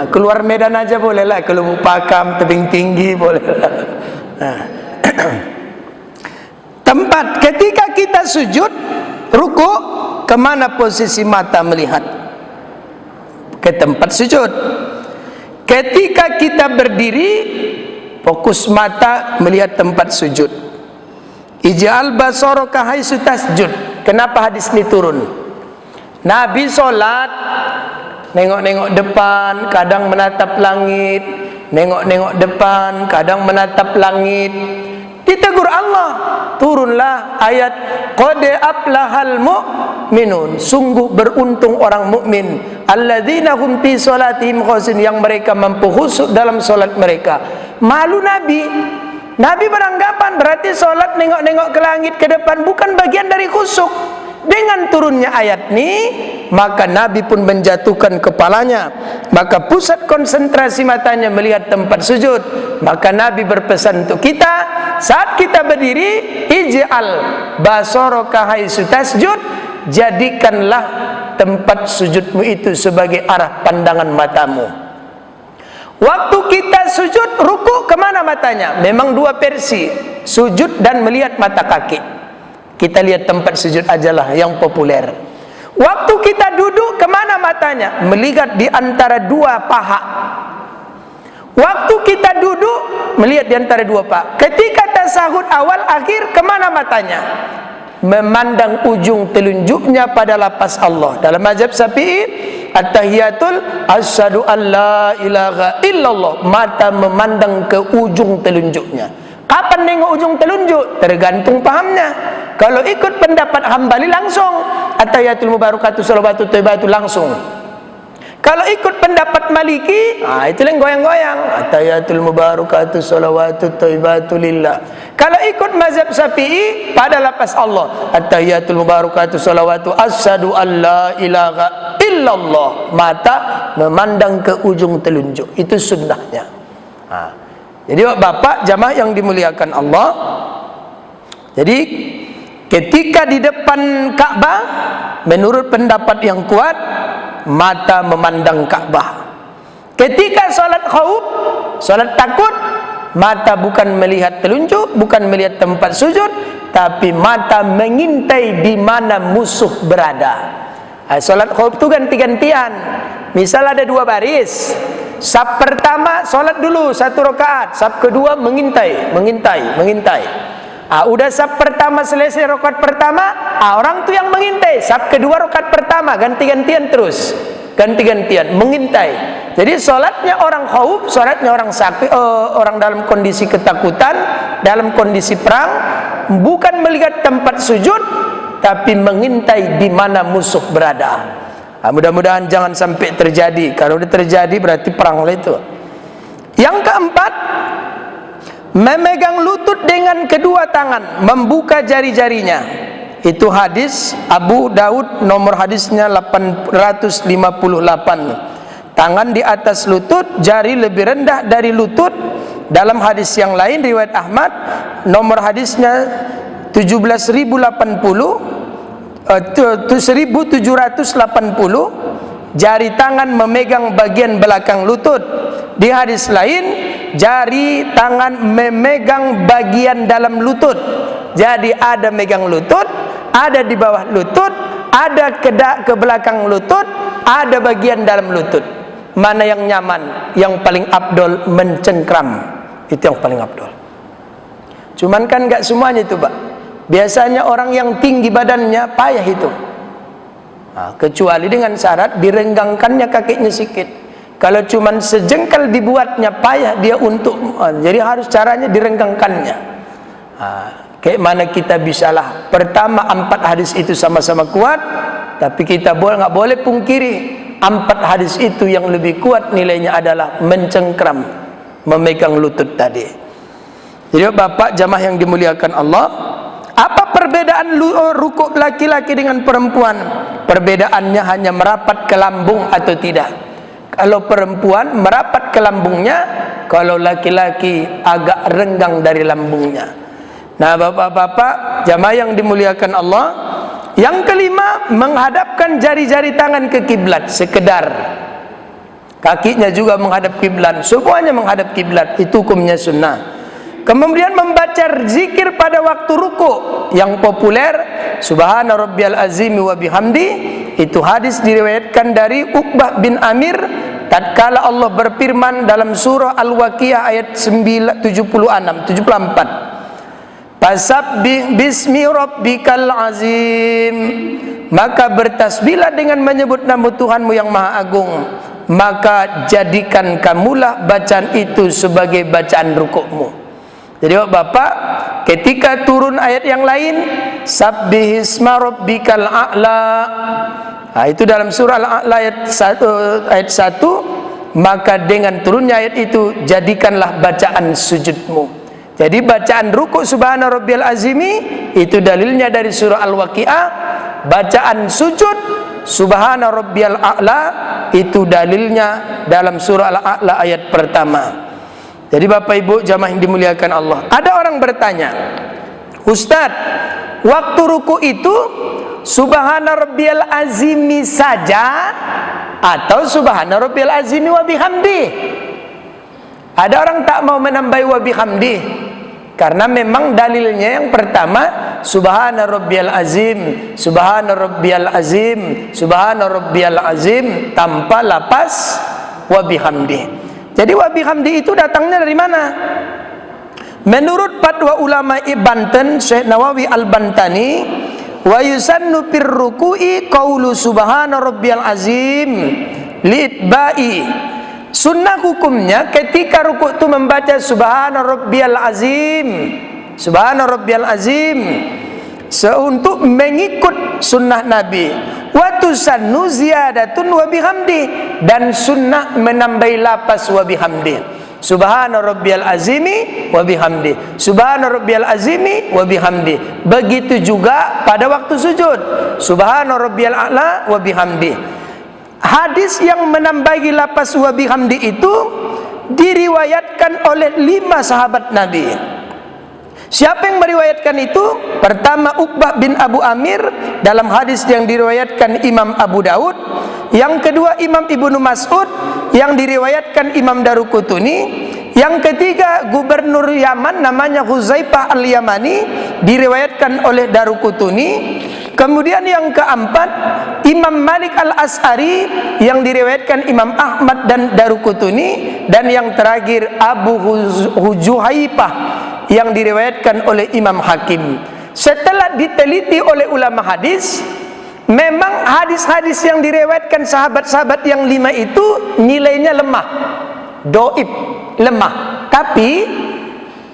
Keluar Medan aja boleh lah. Kalau mau Pakam tebing tinggi boleh lah. Tempat ketika kita sujud ruku, kemana posisi mata melihat? Ke tempat sujud. Ketika kita berdiri, fokus mata melihat tempat sujud. Ij'al basaraka haitsu tasjud. Kenapa hadis ini turun? Nabi solat nengok-nengok depan, kadang menatap langit, nengok-nengok depan, kadang menatap langit. Ditegur Allah, turunlah ayat qad aflahal mu'minun, sungguh beruntung orang mukmin, alladzina hum fi salatihim khashin, yang mereka mampu khusyuk dalam solat mereka. Malu Nabi beranggapan berarti solat nengok-nengok ke langit ke depan bukan bagian dari khusyuk. Dengan turunnya ayat ini, maka Nabi pun menjatuhkan kepalanya, maka pusat konsentrasi matanya melihat tempat sujud. Maka Nabi berpesan untuk kita, saat kita berdiri, ij'al basaraka haitsu tasjud, jadikanlah tempat sujudmu itu sebagai arah pandangan matamu. Waktu kita sujud, ruku, kemana matanya? Memang 2 versi, sujud dan melihat mata kaki. Kita lihat tempat sujud ajalah yang populer. Waktu kita duduk, kemana matanya? Melihat di antara 2 paha. Waktu kita duduk, melihat di antara 2 paha. Ketika tasahud awal akhir, kemana matanya? Memandang ujung telunjuknya pada lafaz Allah. Dalam mazhab Syafi'i, at-tahiyatul asyhadu an la ilaha illallah, mata memandang ke ujung telunjuknya. Kapan nengok ujung telunjuk? Tergantung pahamnya. Kalau ikut pendapat Hambali langsung at-tahiyatul mubarakatuh shalawatut thayyibatu langsung. Kalau ikut pendapat Maliki, itu yang goyang-goyang, at-tahiyatul mubarakatuh shalawatut thayyibatu lillah. Kalau ikut mazhab Syafi'i, pada lafaz Allah, at-tahiyatul mubarakatuh shalawatu asyhadu an la ilaha illallah, mata memandang ke ujung telunjuk. Itu sunnahnya. Jadi bapak jamaah yang dimuliakan Allah, jadi ketika di depan Ka'bah, menurut pendapat yang kuat, mata memandang Ka'bah. Ketika salat khauf, salat takut, mata bukan melihat telunjuk, bukan melihat tempat sujud, tapi mata mengintai di mana musuh berada. Salat khauf itu ganti-gantian. Misal ada 2 baris, saf pertama salat dulu 1 rakaat, saf kedua mengintai. Udah saf pertama selesai rakaat pertama, orang tu yang mengintai. Saf kedua rakaat pertama, ganti-gantian terus. Ganti-gantian mengintai. Jadi salatnya orang khauf, salatnya orang sakit, orang dalam kondisi ketakutan, dalam kondisi perang, bukan melihat tempat sujud, tapi mengintai di mana musuh berada. Mudah-mudahan jangan sampai terjadi. Kalau sudah terjadi berarti perang lah itu. Yang keempat, memegang lutut dengan kedua tangan, membuka jari-jarinya. Itu hadis Abu Daud, nomor hadisnya 858. Tangan di atas lutut, jari lebih rendah dari lutut. Dalam hadis yang lain riwayat Ahmad, nomor hadisnya 1780, jari tangan memegang bagian belakang lutut. Di hadis lain, jari tangan memegang bagian dalam lutut. Jadi ada megang lutut, ada di bawah lutut, ada ke belakang lutut, ada bagian dalam lutut. Mana yang nyaman? Yang paling afdol mencengkram. Itu yang paling afdol. Cuman kan enggak semuanya itu, Pak. Biasanya orang yang tinggi badannya payah itu. Kecuali dengan syarat direnggangkannya kakinya sedikit. Kalau cuman sejengkal dibuatnya payah dia untuk, jadi harus caranya direnggangkannya. Kayak mana kita bisalah. Pertama 4 hadis itu sama-sama kuat, tapi kita nggak boleh pungkiri 4 hadis itu yang lebih kuat nilainya adalah mencengkram, memegang lutut tadi. Jadi bapak jamaah yang dimuliakan Allah, apa perbedaan rukuk laki-laki dengan perempuan? Perbedaannya hanya merapat ke lambung atau tidak. Kalau perempuan merapat ke lambungnya, kalau laki-laki agak renggang dari lambungnya. Nah, bapak-bapak jamaah yang dimuliakan Allah, yang kelima, menghadapkan jari-jari tangan ke kiblat sekedar. Kakinya juga menghadap kiblat, semuanya menghadap kiblat, itu hukumnya sunnah. Kemudian membaca zikir pada waktu ruku yang populer, Subhana rabbiyal azimi wa bihamdi. Itu hadis diriwayatkan dari Uqbah bin Amir tatkala Allah berfirman dalam surah Al-Waqiah ayat 74. Fasabbih bismi rabbikal azim. Maka bertasbihlah dengan menyebut nama Tuhanmu yang Maha Agung. Maka jadikan kamulah bacaan itu sebagai bacaan rukukmu. Jadi Bapak, ketika turun ayat yang lain, Sabbihisma rabbikal a'la, nah, itu dalam surah Al-A'la ayat 1, maka dengan turunnya ayat itu jadikanlah bacaan sujudmu. Jadi bacaan ruku' Subhana rabbiyal azimi itu dalilnya dari surah Al-Waqiah. Bacaan sujud Subhana rabbiyal a'la itu dalilnya dalam surah Al-A'la ayat pertama. Jadi Bapak Ibu jamaah yang dimuliakan Allah, ada orang bertanya, Ustadz, waktu ruku itu Subhana rabbiyal azimi saja atau Subhana rabbiyal azimi wa bihamdi? Ada orang tak mau menambahi wa bihamdi karena memang dalilnya yang pertama Subhana rabbiyal azim, Subhana rabbiyal azim, Subhana rabbiyal azim tanpa lapas wa bihamdi. Jadi wa bihamdi itu datangnya dari mana? Menurut fatwa ulama Banten Syekh Nawawi Al-Bantani, wa yusannu fir ruku'i qaulu subhana rabbiyal azim li'itba'i. Sunnah hukumnya ketika ruku' itu membaca subhana rabbiyal azim, subhana rabbiyal azim, untuk mengikut sunnah Nabi. Wa tusannu ziyadatun wa bihamdi, dan sunnah menambahi lapas wa bihamdi. Subhana rabbiyal azimi wa bihamdi, Subhana rabbiyal azimi wa bihamdi. Begitu juga pada waktu sujud, Subhana rabbiyal a'la wa bihamdi. Hadis yang menambahi lapas wa bihamdi itu diriwayatkan oleh 5 sahabat Nabi. Siapa yang meriwayatkan itu? Pertama Uqbah bin Abu Amir dalam hadis yang diriwayatkan Imam Abu Daud. Yang kedua Imam Ibnu Mas'ud yang diriwayatkan Imam Daruqutni. Yang ketiga Gubernur Yaman namanya Huzaifah Al-Yamani, diriwayatkan oleh Daruqutni. Kemudian yang keempat Imam Malik Al-As'ari yang diriwayatkan Imam Ahmad dan Daruqutni. Dan yang terakhir Abu Juhaifah yang diriwayatkan oleh Imam Hakim. Setelah diteliti oleh ulama hadis, memang hadis-hadis yang diriwayatkan sahabat-sahabat yang 5 itu nilainya lemah, doib, lemah. Tapi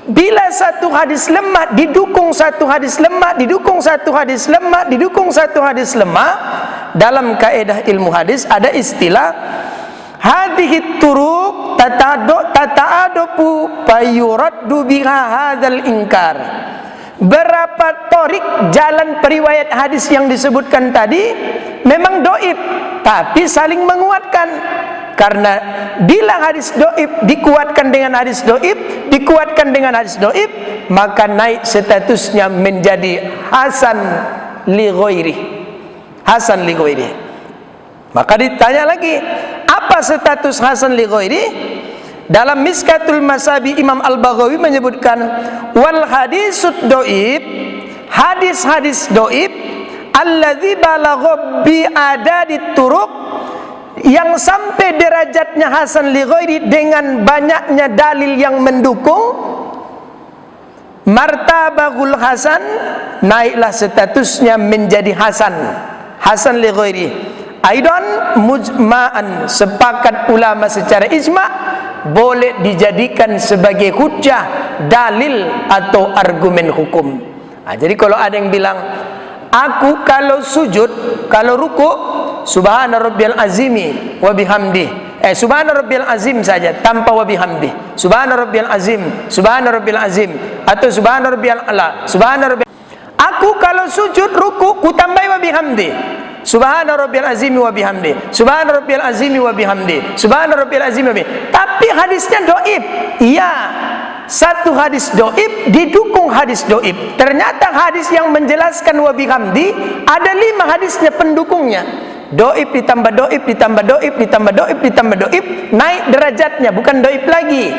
bila satu hadis lemah didukung satu hadis lemah, didukung satu hadis lemah, didukung satu hadis lemah, dalam kaidah ilmu hadis ada istilah hadhihi turuq tata'adupu fayuraddu biha hadzal inkar. Berapa torik jalan periwayat hadis yang disebutkan tadi memang doib, tapi saling menguatkan. Karena bila hadis doib dikuatkan dengan hadis doib, dikuatkan dengan hadis doib, maka naik statusnya menjadi hasan li ghairi, hasan li ghairi. Maka ditanya lagi, apa status hasan li ghairi? Dalam Miskatul Masabi Imam Al-Baghawi menyebutkan wal hadisud doib, hadis-hadis doib alladzi balagha bi adadit turuq, yang sampai derajatnya hasan li ghairi dengan banyaknya dalil yang mendukung, martabahul hasan, naiklah statusnya menjadi hasan, hasan li ghairi. Aidan mujma'an, sepakat ulama secara ijma' boleh dijadikan sebagai hujjah, dalil atau argumen hukum. Nah, jadi kalau ada yang bilang, aku kalau sujud, kalau ruku, subhana rabbiyal azimi wa bihamdi, subhana rabbiyal azim saja tanpa wa bihamdi, subhana rabbiyal azim, subhana rabbiyal azim, atau subhana rabbiyal a'la, subhana rabbiyal. Aku kalau sujud ruku ku tambah wa bihamdi, Subhana rabbiyal azimi wa bihamdi, subhana rabbiyal azimi wa bihamdi, subhana rabbiyal azimi wa bihamdi. Tapi hadisnya dhaif. Iya, satu hadis dhaif didukung hadis dhaif. Ternyata hadis yang menjelaskan wa bihamdi ada 5 hadisnya pendukungnya. Dhaif ditambah dhaif ditambah dhaif ditambah dhaif ditambah dhaif, naik derajatnya, bukan dhaif lagi,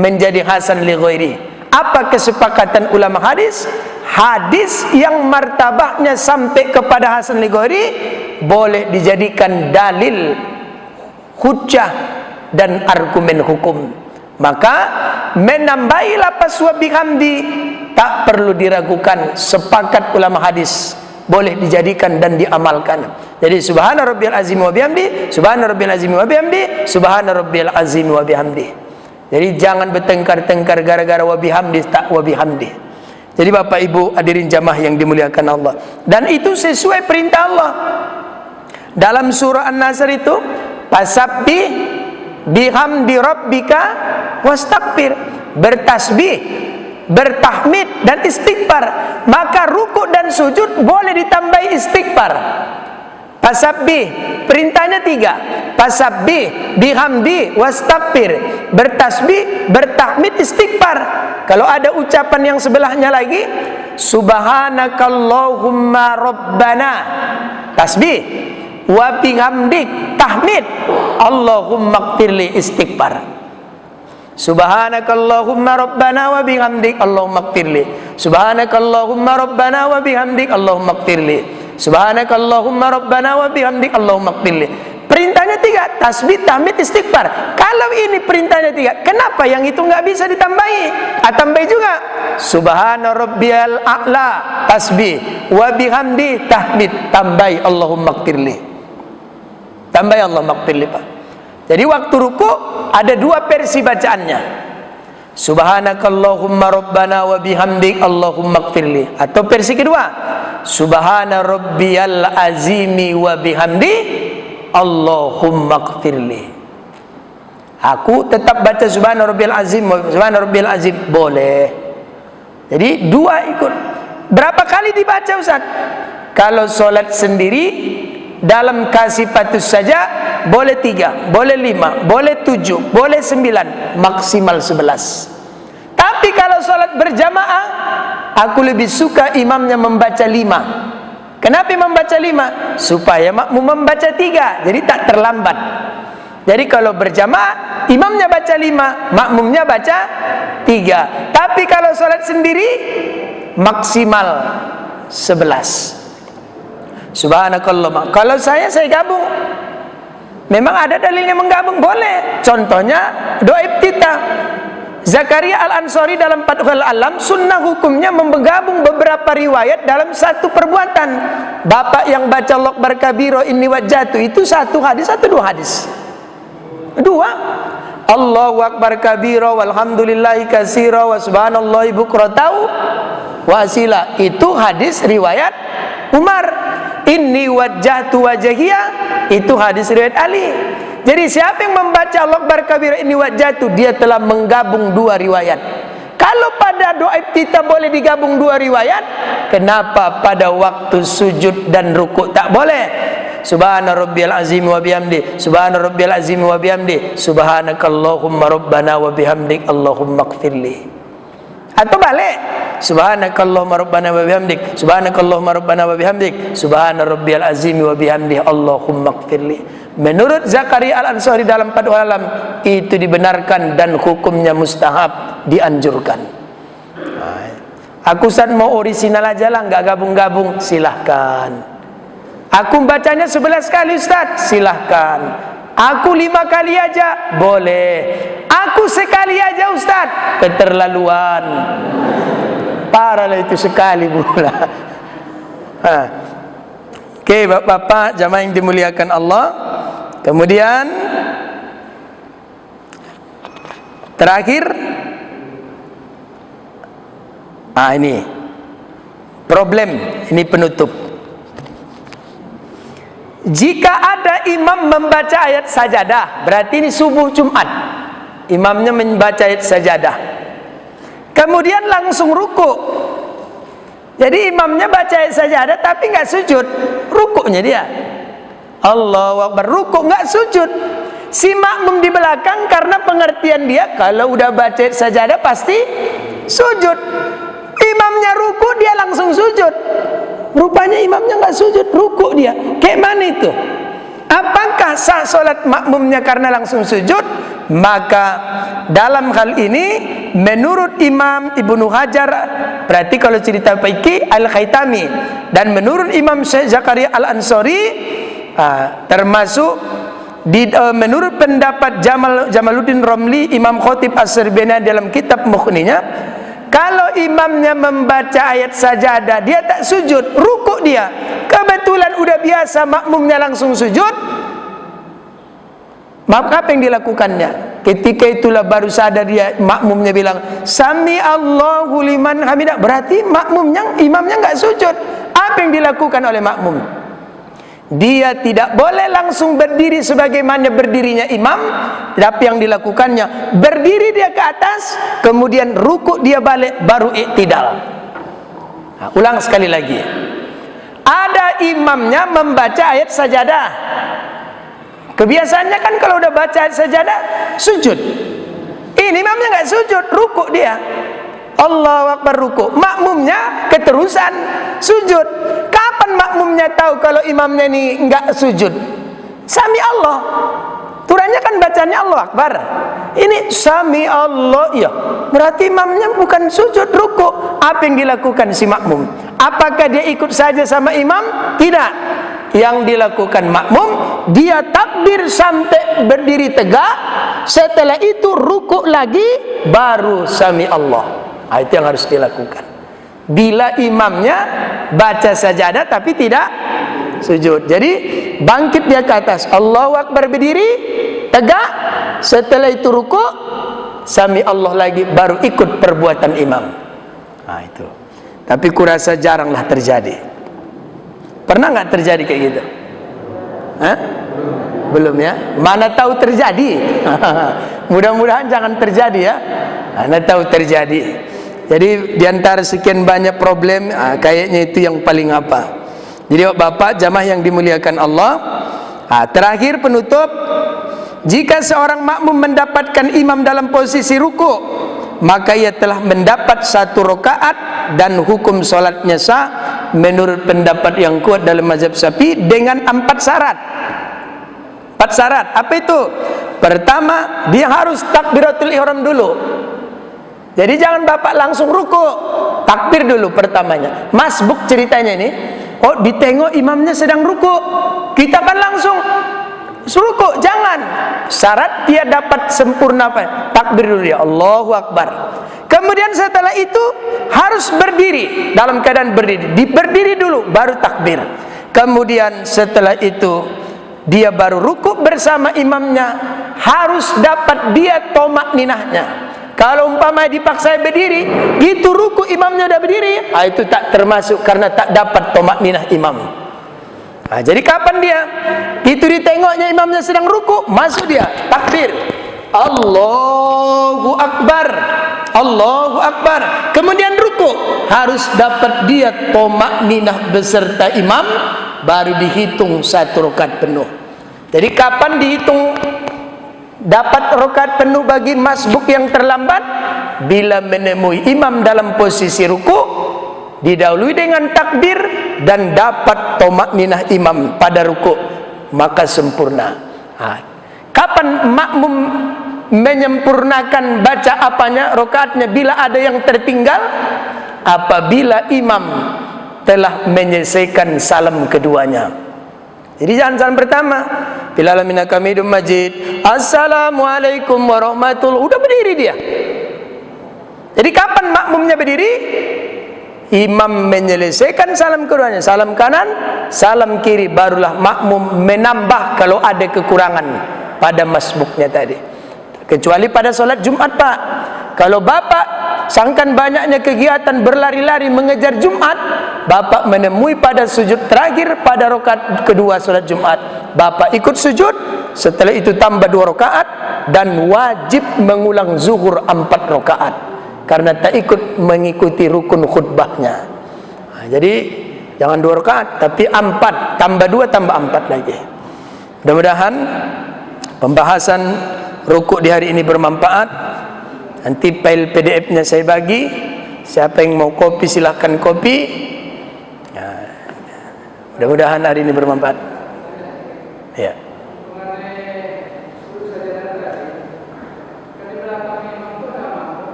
menjadi hasan li ghairi. Apa kesepakatan ulama hadis? Hadis yang martabahnya sampai kepada hasan li ghairi boleh dijadikan dalil, hujjah dan argumen hukum. Maka menambahi lafaz wa bihamdi tak perlu diragukan, sepakat ulama hadis, boleh dijadikan dan diamalkan. Jadi subhana rabbiyal azim wa bihamdi, subhana rabbiyal azim wa bihamdi, subhana rabbiyal azim wa bihamdi. Jadi jangan bertengkar-tengkar gara-gara wa bihamdi tak wa bihamdi. Jadi Bapak Ibu hadirin jamaah yang dimuliakan Allah, dan itu sesuai perintah Allah. Dalam surah An-Nasr itu, fasabbih bihamdi rabbika wastaghfir, bertasbih, bertahmid dan istighfar. Maka ruku dan sujud boleh ditambahi istighfar. Fasabbih, perintahnya 3. Fasabbih bihamdi wastaghfir, bertasbih, bertahmid, istighfar. Kalau ada ucapan yang sebelahnya lagi, subhanakallahumma rabbana, tasbih, wa bihamdik, tahmid, allahumma ighfirli, istighfar. Subhanakallahumma rabbana wa bihamdik, allahumma ighfirli. Subhanakallahumma rabbana wa bihamdik, allahumma ighfirli. Subhanakallahumma rabbana wa bihamdik, allahumma ighfirli. Perintahnya 3, tasbih, tahmid, istighfar. Kalau ini perintahnya 3, kenapa yang itu nggak bisa ditambahi? Tambahi juga subhana rabbiyal a'la, tasbih, wa bihamdi, tahmid, tambahi allahumma ighfirli. Tambahi allahumma ighfirli, Pak. Jadi waktu ruku ada 2 versi bacaannya. Subhanakallahumma rabbana wa bihamdik, allahumma ighfirli. Atau versi kedua, subhana rabbiyal azimi wa bihamdi, allahumma ighfirli. Aku tetap baca subhana rabbiyal azim, subhana rabbiyal azim, boleh. Jadi 2 ikut. Berapa kali dibaca Ustaz? Kalau solat sendiri dalam kasifatus saja boleh 3, boleh 5, boleh 7, boleh 9, maksimal 11. Tapi kalau solat berjamaah, aku lebih suka imamnya membaca 5. Kenapa membaca 5? Supaya makmum membaca 3, jadi tak terlambat. Jadi kalau berjamaah, imamnya baca 5, makmumnya baca 3. Tapi kalau sholat sendiri, maksimal 11. Subhanakallah. Kalau saya gabung. Memang ada dalilnya menggabung, boleh. Contohnya doa iftitah. Zakaria Al-Ansari dalam Fathul Alam, sunnah hukumnya menggabung beberapa riwayat dalam satu perbuatan. Bapak yang baca Allah Akbar kabiro inni wajjahtu, itu 1 hadis atau 2 hadis? 2. Allahu Akbar kabiro walhamdulillahi katsira wa subhanallahi bukratan wa asila, itu hadis riwayat Umar. Inni wajjahtu wajhiya, itu hadis riwayat Ali. Jadi siapa yang membaca Allah Akbar kabira inni wajjahtu, dia telah menggabung 2 riwayat. Kalau pada doa iftitah boleh digabung 2 riwayat, kenapa pada waktu sujud dan ruku tak boleh? Subhana rabbiyal azim wa bihamdi, subhana rabbiyal azim wa bihamdi, subhanakallahumma rabbana wa bihamdik, allahumma ighfirli. Atau balik, subhanakallahumma rabbana wa bihamdik, subhanakallahumma rabbana wa bihamdik, subhana rabbiyal azim wa bihamdi, allahumma ighfirli. Menurut Zakaria Al-Ansari dalam Fathul Alam, itu dibenarkan dan hukumnya mustahab, dianjurkan. Aku Ustaz mau orisinal aja lah, nggak gabung-gabung, silahkan. Aku bacanya 11 kali Ustaz, silahkan. Aku 5 kali aja, boleh. Aku sekali aja Ustaz, keterlaluan. Parahlah itu sekali pula. Oke, Bapak-bapak jamaah yang dimuliakan Allah. Kemudian terakhir, ini problem, ini penutup. Jika ada imam membaca ayat sajadah, berarti ini subuh Jumat, imamnya membaca ayat sajadah, kemudian langsung ruku. Jadi imamnya baca ayat sajadah tapi nggak sujud, rukuknya dia. Allahu Akbar, rukuk nggak sujud. Si makmum di belakang karena pengertian dia kalau udah baca ayat sajadah pasti sujud. Imamnya rukuk dia langsung sujud. Rupanya imamnya nggak sujud, rukuk dia. Kayak mana itu? Apakah sah solat makmumnya karena langsung sujud? Maka dalam hal ini menurut Imam Ibnu Hajar, berarti kalau cerita Paiki Al-Khaitami, dan menurut Imam Syekh Zakaria Al-Ansari, termasuk menurut pendapat Jamaluddin Romli, Imam Khotib As-Sirbani dalam kitab Mughninya, kalau imamnya membaca ayat sajadah dia tak sujud, rukuk dia, kebetulan udah biasa makmumnya langsung sujud, maka apa yang dilakukannya? Ketika itulah baru sadar dia, makmumnya bilang Sami Allahu liman hamidah, berarti imamnya nggak sujud. Apa yang dilakukan oleh makmum? Dia tidak boleh langsung berdiri sebagaimana berdirinya imam, tapi yang dilakukannya berdiri dia ke atas, kemudian rukuk dia balik, baru iktidal. Nah, ulang sekali lagi. Ada imamnya membaca ayat sajadah. Kebiasaannya kan kalau udah baca ayat sajadah sujud. Ini imamnya nggak sujud, rukuk dia. Allahu Akbar, rukuk. Makmumnya keterusan sujud. Kapan makmumnya tahu kalau imamnya ini nggak sujud? Sami Allah. Turunnya kan bacanya Allah Akbar. Ini Sami Allah, ya. Berarti imamnya bukan sujud, rukuk. Apa yang dilakukan si makmum? Apakah dia ikut saja sama imam? Tidak. Yang dilakukan makmum, dia takbir sampai berdiri tegak. Setelah itu rukuk lagi, baru Sami Allah. Itu yang harus dilakukan. Bila imamnya baca sajadah tapi tidak sujud. Jadi bangkit dia ke atas, Allahu Akbar, berdiri tegak. Setelah itu rukuk, Sami Allah lagi, baru ikut perbuatan imam. Nah itu. Tapi kurasa jaranglah terjadi. Pernah nggak terjadi kayak gitu? Hah? Belum ya? Mana tahu terjadi. Mudah-mudahan jangan terjadi ya. Mana tahu terjadi. Jadi diantara sekian banyak problem, kayaknya itu yang paling apa. Jadi Bapak jamaah yang dimuliakan Allah, terakhir penutup, jika seorang makmum mendapatkan imam dalam posisi ruku, maka ia telah mendapat 1 rakaat dan hukum solatnya sah menurut pendapat yang kuat dalam mazhab Syafi'i dengan 4 syarat. 4 syarat. Apa itu? Pertama, dia harus takbiratul ihram dulu. Jadi jangan Bapak langsung ruku, takbir dulu pertamanya. Masbuk ceritanya ini. Oh, ditengok imamnya sedang ruku, kita kan langsung ruku, jangan. Syarat dia dapat sempurna apa? Takbir dulu ya, Allahu Akbar. Kemudian setelah itu harus berdiri, dalam keadaan berdiri. Berdiri dulu baru takbir. Kemudian setelah itu dia baru ruku bersama imamnya. Harus dapat dia tomak ninahnya. Kalau umpama dipaksa berdiri, gitu ruku imamnya udah berdiri, itu tak termasuk karena tak dapat tomak ninah imam. Jadi kapan dia? Itu ditengoknya imamnya sedang ruku, masuk dia takbir, Allahu Akbar, Allahu Akbar. Kemudian ruku, harus dapat dia tomak ninah beserta imam, baru dihitung 1 rakaat penuh. Jadi kapan dihitung dapat rakaat penuh bagi masbuk yang terlambat? Bila menemui imam dalam posisi ruku, didahului dengan takbir dan dapat tomakninah imam pada ruku, maka sempurna. Kapan makmum menyempurnakan baca apanya rakaatnya? Bila ada yang tertinggal, apabila imam telah menyelesaikan salam keduanya. Jadi jangan salam pertama, bila lamina kamidum majid, assalamualaikum warahmatullahi, udah berdiri dia. Jadi kapan makmumnya berdiri? Imam menyelesaikan salam keduanya, salam kanan, salam kiri, barulah makmum menambah kalau ada kekurangan pada masbuknya tadi. Kecuali pada solat Jumat Pak. Kalau Bapak sangkan banyaknya kegiatan berlari-lari mengejar Jumat, Bapak menemui pada sujud terakhir pada rakaat kedua solat Jumat, Bapak ikut sujud, setelah itu tambah 2 rakaat dan wajib mengulang zuhur 4 rakaat karena tak ikut mengikuti rukun khutbahnya. Jadi jangan 2 rakaat, tapi 4 tambah 2 tambah 4 lagi. Mudah-mudahan pembahasan rukuk di hari ini bermanfaat. Nanti file PDF-nya saya bagi. Siapa yang mau kopi silahkan kopi. Ya. Mudah-mudahan hari ini bermanfaat. Ya.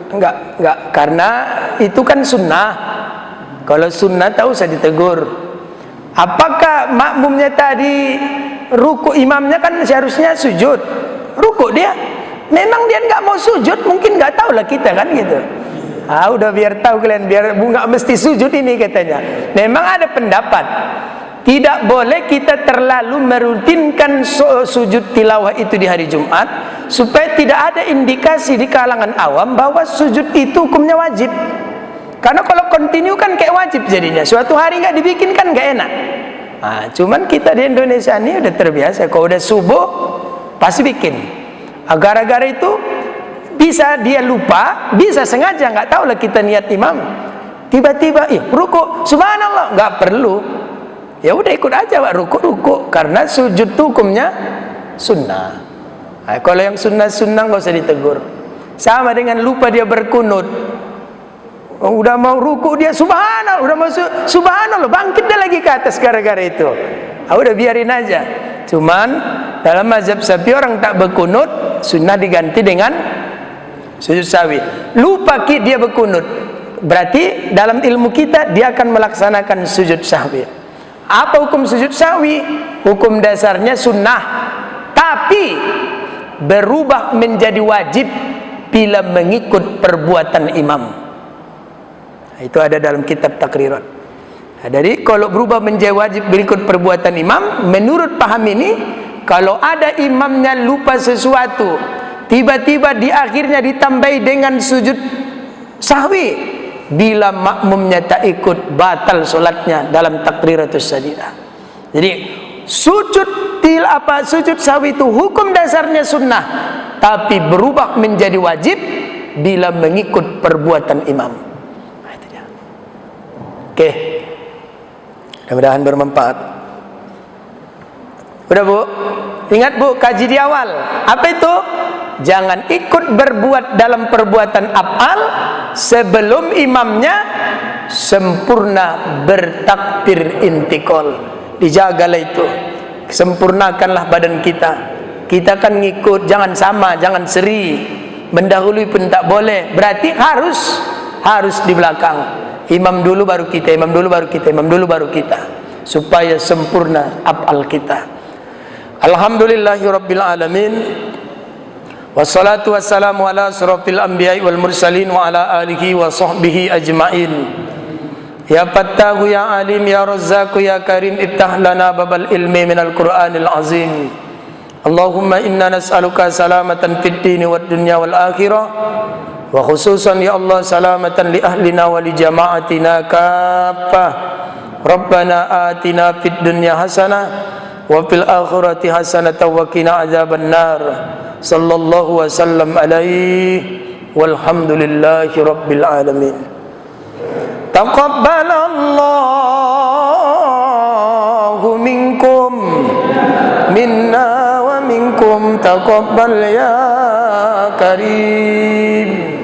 Enggak, karena itu kan sunnah. Kalau sunnah tak usah ditegur. Apakah makmumnya tadi ruku, imamnya kan seharusnya sujud, ruku dia, memang dia nggak mau sujud, mungkin nggak tahu lah kita kan gitu. Udah biar tahu kalian, biar nggak mesti sujud ini katanya. Memang ada pendapat tidak boleh kita terlalu merutinkan sujud tilawah itu di hari Jumat, supaya tidak ada indikasi di kalangan awam bahwa sujud itu hukumnya wajib. Karena kalau kontinu kan kayak wajib jadinya. Suatu hari nggak dibikin kan nggak enak. Cuman kita di Indonesia ini udah terbiasa. Kalau udah subuh pasti bikin. Gara-gara itu bisa dia lupa, bisa sengaja, nggak tahu lah kita niat imam. Tiba-tiba, ruku, subhanallah, nggak perlu. Ya udah ikut aja Pak, ruku, karena sujud hukumnya sunnah. Kalau yang sunnah nggak usah ditegur. Sama dengan lupa dia berkunut. Udah mau ruku dia subhanallah, udah mau subhanallah, bangkit dia lagi ke atas gara-gara itu. Udah biarin aja. Cuman dalam mazhab Syafi'i orang tak berkunut sunnah diganti dengan sujud sahwi. Lupa dia berkunut, berarti dalam ilmu kita dia akan melaksanakan sujud sahwi. Apa hukum sujud sahwi? Hukum dasarnya sunnah, tapi berubah menjadi wajib bila mengikut perbuatan imam. Itu ada dalam kitab takrirat. Jadi kalau berubah menjadi wajib berikut perbuatan imam, menurut paham ini, kalau ada imamnya lupa sesuatu, tiba-tiba di akhirnya ditambahi dengan sujud sahwi, bila makmumnya tak ikut, batal solatnya dalam takriratus sajdah. Jadi sujud sahwi itu hukum dasarnya sunnah, tapi berubah menjadi wajib bila mengikut perbuatan imam. Oke, mudah-mudahan bermanfaat. Udah Bu, ingat Bu, kaji di awal. Apa itu? Jangan ikut berbuat dalam perbuatan af'al sebelum imamnya sempurna bertakbir intikal. Dijagalah itu, sempurnakanlah badan kita. Kita kan ngikut, jangan sama, jangan seri, mendahului pun tak boleh. Berarti harus di belakang. Imam dulu baru kita, imam dulu baru kita, imam dulu baru kita, supaya sempurna af'al kita. Alhamdulillahirabbil alamin. Wassalatu wassalamu ala asrofil anbiya'i wal mursalin wa ala alihi wa sahbihi ajma'in. Ya Fattahu ya Alim ya Razzaku ya Karim, iftah lana babal ilmi minal Qur'anil azim. Allahumma inna nas'aluka salamatan fid dini wad dunya wal akhirah, wa khususan ya Allah salamatan li ahlina wa li jama'atina kaffah. Rabbana atina fid dunya hasanah wa fil akhirati hasanatan wa qina adzaban nar. Sallallahu wasallam alaihi walhamdulillahi rabbil alamin. Taqabbalallahu minkum minna wa minkum taqabbal ya karim.